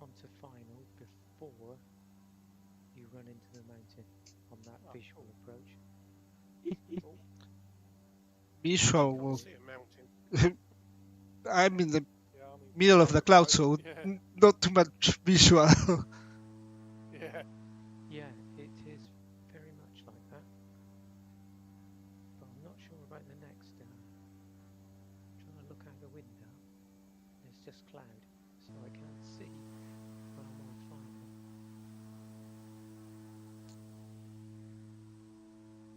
onto final before you run into the mountain on that visual approach. Visual Can't will. see a mountain. I'm in the Yeah, I mean, middle of the cloud, so Yeah. not too much visual. Yeah. Yeah, it is very much like that. But I'm not sure about the next. Trying to look out the window. It's just cloud, so I can't see when I'm on final.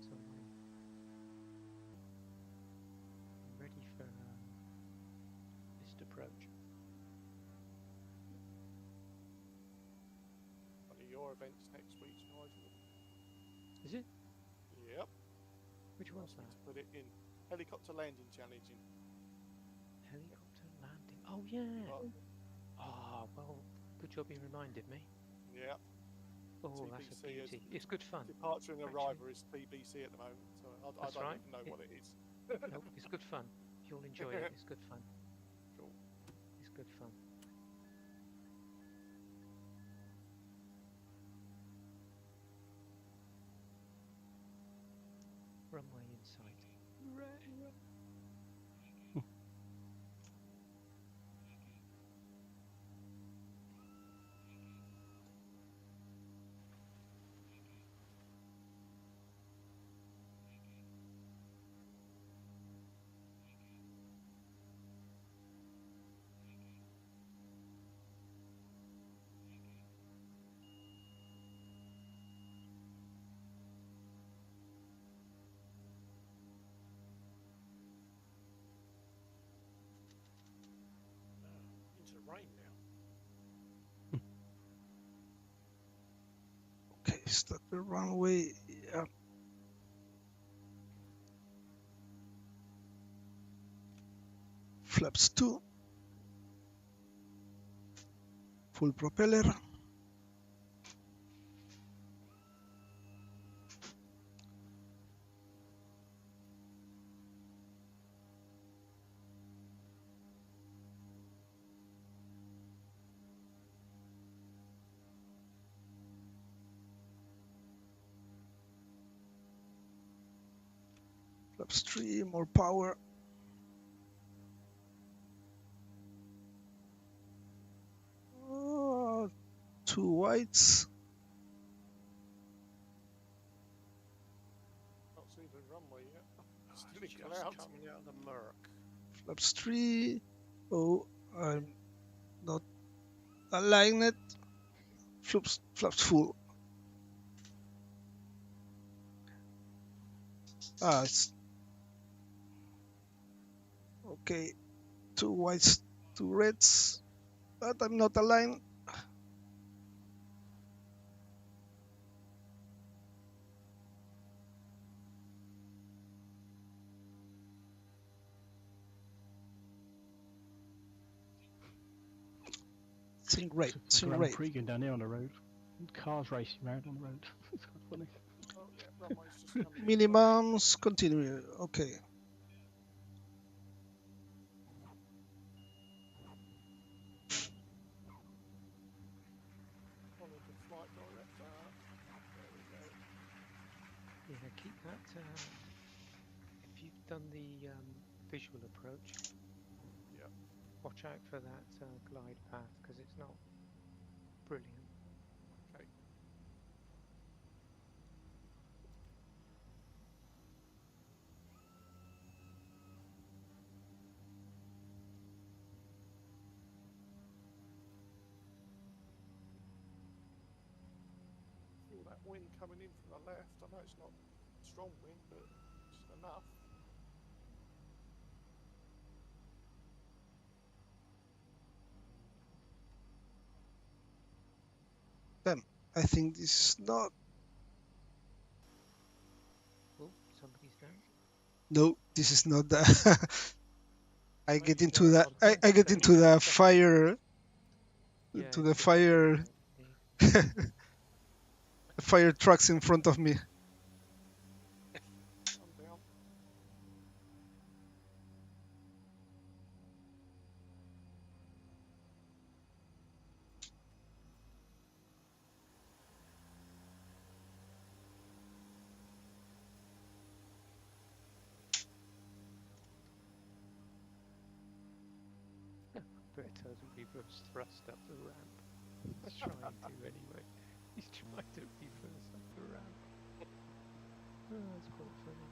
So I'm ready for missed approach. One of your events next week, Nigel. Is it? Yep. Which one's Asked me that? to put it in. Helicopter landing challenge in. Helicopter landing. Oh yeah. Oh, Oh well, good job you reminded me. yeah. Oh, that's a TBC is- beauty. It's good fun. Departure and Actually. arrival is TBC at the moment, so I That's don't right. even know It- what it is. Nope, it's good fun. You'll enjoy it. It's good fun. Cool. It's good fun. Runway in sight. rain now. Okay, start the runway. Yeah. Flaps 2. Full propeller. Flaps 3, more power. Oh, 2 whites. Can't see the runway yet. Still in Just clouds. coming out of the murk. Flaps 3. Oh, I'm not aligned. Flaps full. It's okay. 2 whites, 2 reds, but I'm not aligned. Sing great, sing Grand great. Prix going down here on the road. Cars racing around on the road. It's quite funny. Oh yeah, runway's just coming in. Minimums, continue. Okay. Follow the flight director. There we go. Yeah, keep that. If you've done the visual approach, Yep. watch out for that glide path because it's not brilliant. Okay. Feel that wind coming in from the left. I know it's not strong wind, but it's enough. Damn, I think this is not. Oh, somebody's down. No, this is not the. I Maybe get you into don't that. want I get into the fire. Yeah, To it's the just a bit fire. bumpy. The fire trucks in front of me. I'm down. Berto's reverse thrust up the ramp. He's trying to anyway. He's trying to reverse up the ramp. Oh, that's quite funny.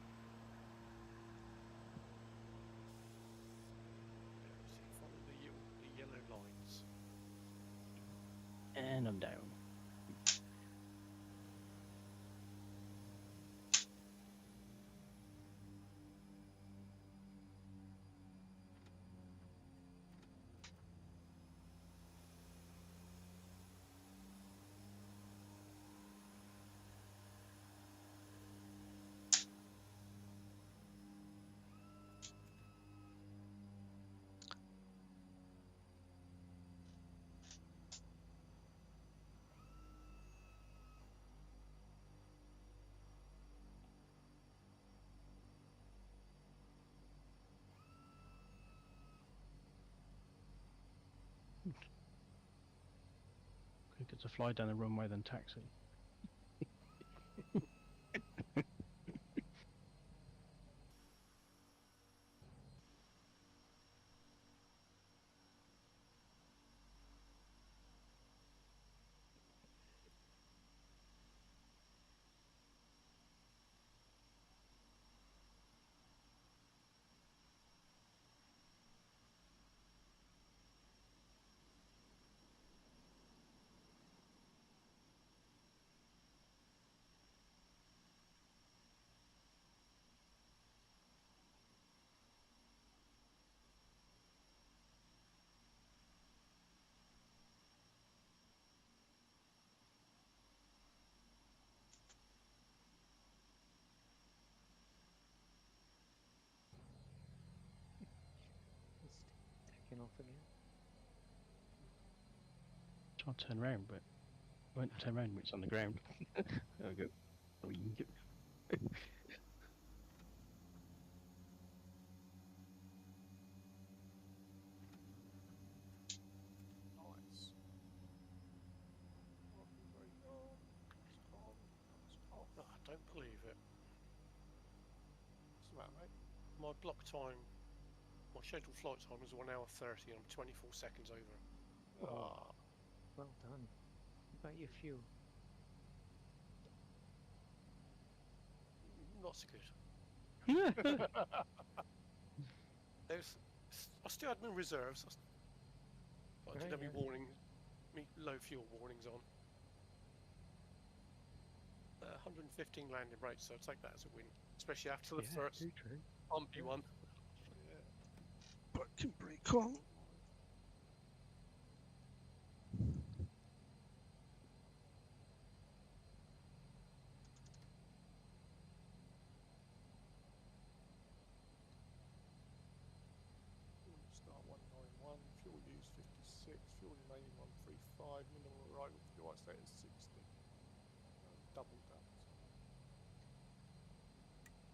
Follow the yellow lines. And I'm down. Quicker to fly down the runway than taxi. taken off again. Try to turn around, but I won't turn around when it's on the ground. There we go. Nice. Working very on. That's on. That's off. Oh, I don't believe it. What's the matter, mate? My block time, my scheduled flight time was 1 hour 30 and I'm 24 seconds over. Ah, Well done. What about your fuel? Not so good. Yeah. I still had my reserves. I didn't have Yeah. any warning, me low fuel warnings on. 115 landing rate, so I'll take that as a win, especially after the first true. bumpy one. yeah. Parking brake on. Start 191, fuel use 56, fuel remaining 135, minimum arrival fuel status 60. Doubled that.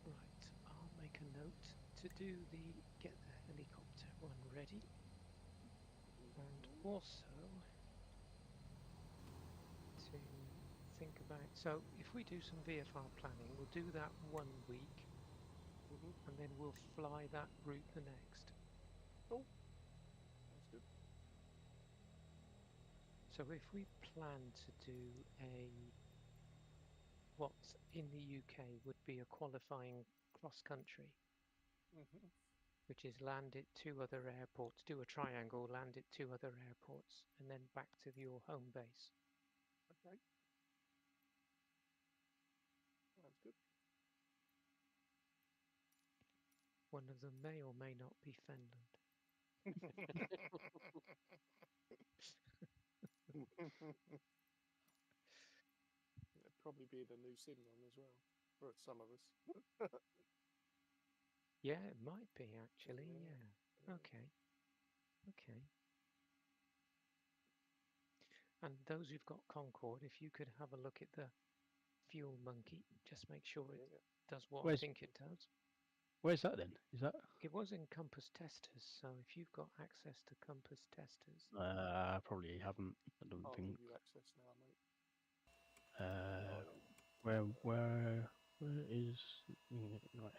Right, I'll make a note to do the get the helicopter one ready. And also to think about, so if we do some VFR planning, we'll do that 1 week and then we'll fly that route the next. Cool. That's good. So if we plan to do what in the UK would be a qualifying cross country, which is land at 2 other airports, do a triangle, land at 2 other airports, and then back to your home base. Okay. That's good. One of them may or may not be Finland. It'd probably be the new sim one as well, for some of us. Yeah, it might be actually. Yeah. Yeah. Okay. Okay. And those who've got Concorde, if you could have a look at the fuel monkey, just make sure it does what I think it does. Where's that then? Is that? It was in Compass Testers, so if you've got access to Compass Testers, I probably haven't. I don't I'll think. give you access now, mate. Where is right?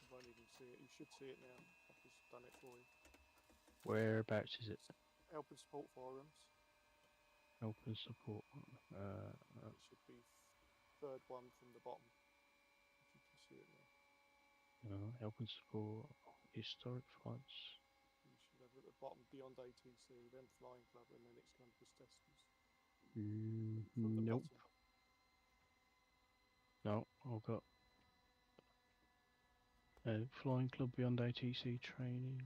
You won't even see it. You should see it now. I've just done it for you. Whereabouts is it? Help and support forums. Help and support. It should be third one from the bottom. If you can see it now. Help and support. Historic flights. You should have at the bottom beyond ATC, then Flying Club, and then it's Compass Testers. From the Nope. bottom. No, I've got Flying Club Beyond ATC training.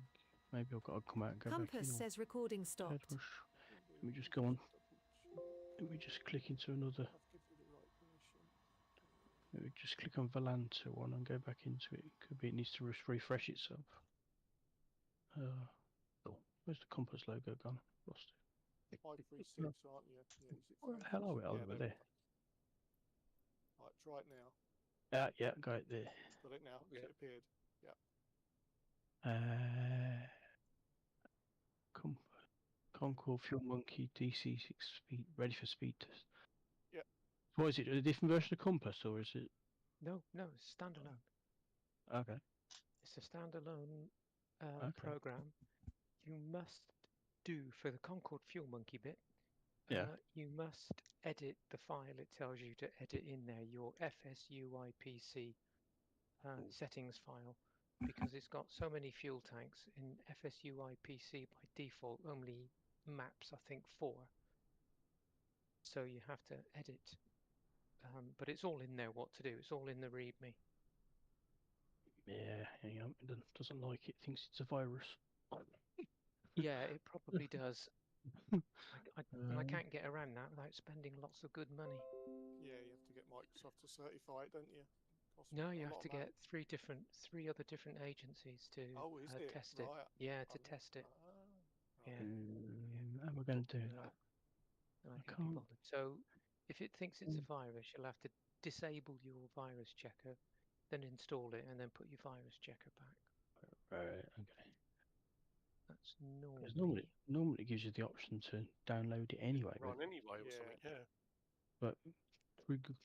Maybe I've got to come out and go back in. Compass says recording stopped. Let me just go on. Let me just click into another. I've given you the right permission. Let me just click on Valanta one and go back into it. Could be it needs to refresh itself. Oh, where's the Compass logo gone? Lost it. 536, aren't you? Yeah, is it Where the hell are we? yeah, Over there. Right, try it now. Yeah, got it there. Got it now. Yeah. It appeared. Yeah. Concorde Fuel Monkey DC6 speed ready for speed test. Yeah. What is it? A different version of Compass, or is it? No, it's standalone. Okay. It's a standalone Okay. program. You must do for the Concorde Fuel Monkey bit. You must edit the file it tells you to edit in there, your FSUIPC settings file, because it's got so many fuel tanks. In FSUIPC by default only maps, I think, 4. So you have to edit. But it's all in there what to do. It's all in the README. Yeah, hang on. It doesn't like it. Thinks it's a virus. Yeah, it probably does. And I can't get around that without spending lots of good money. Yeah, you have to get Microsoft to certify it, don't you? No, you A have lot to of man- get three other different agencies to Oh, is it? test it. Right. Yeah, to Oh, test it. ah, Yeah. right. How am I going to do And that? I I can't be can't. bothered. So if it thinks it's a virus, you'll have to disable your virus checker, then install it, and then put your virus checker back. Right. Okay. That's Because normally it gives you the option to download it anyway. Run anyway or Yeah. something. Yeah. But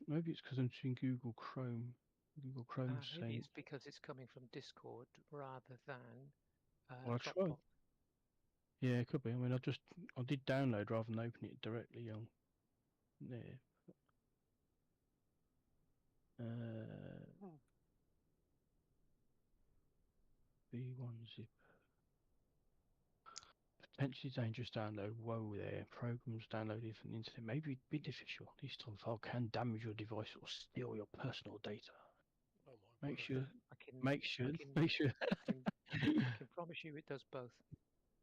maybe it's because I'm seeing Google Chrome. Google Chrome maybe saying. it's because it's coming from Discord rather than Well, I tried. Dropbox. Yeah, it could be. I mean, I did download rather than open it directly on there. V1 zip. Potentially dangerous download. Whoa there. Programs downloaded from the internet may be beneficial. This type of file can damage your device or steal your personal data. Oh my Make word. sure. I can promise you it does both.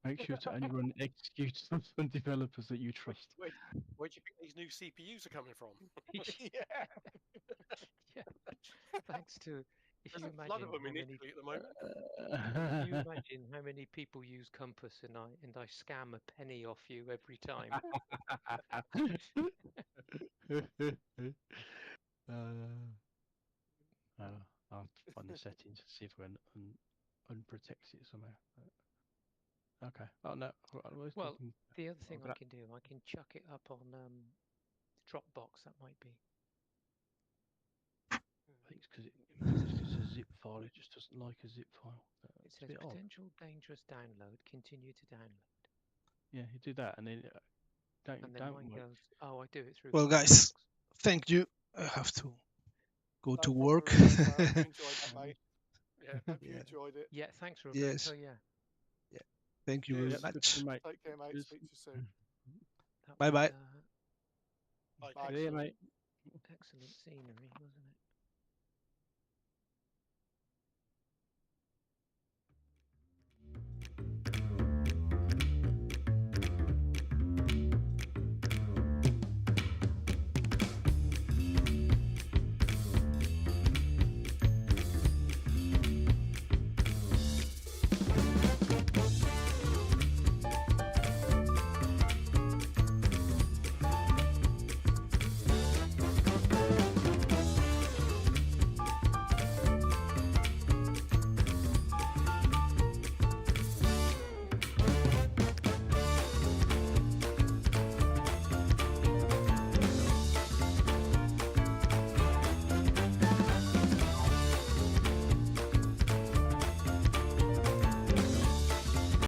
Make sure to only run executables from developers that you trust. Where do you think these new CPUs are coming from? Yeah. Yeah. Thanks to if There's you a flood imagine of them how in many Italy at the moment. if you imagine how many people use Compass and I scam a penny off you every time. I'll find the settings to see if we can unprotect it somehow. Okay. Oh no. Well, the other thing I can do, I can chuck it up on Dropbox. That might be. I think it's because it's a zip file. It just doesn't like a zip file. It says potential dangerous download. Continue to download. Yeah, you do that, and then mine goes. Oh, I do it through. Well, guys, thank you. I have to go to work. Hope you enjoyed that, mate. Yeah. Hope you enjoyed it. Yeah, thanks, Roberto. Yes. Yeah. Yeah. Thank you very much. Take care, mate. Speak to you soon. Bye bye. Bye. Bye. See you, mate. Excellent scenery, wasn't it?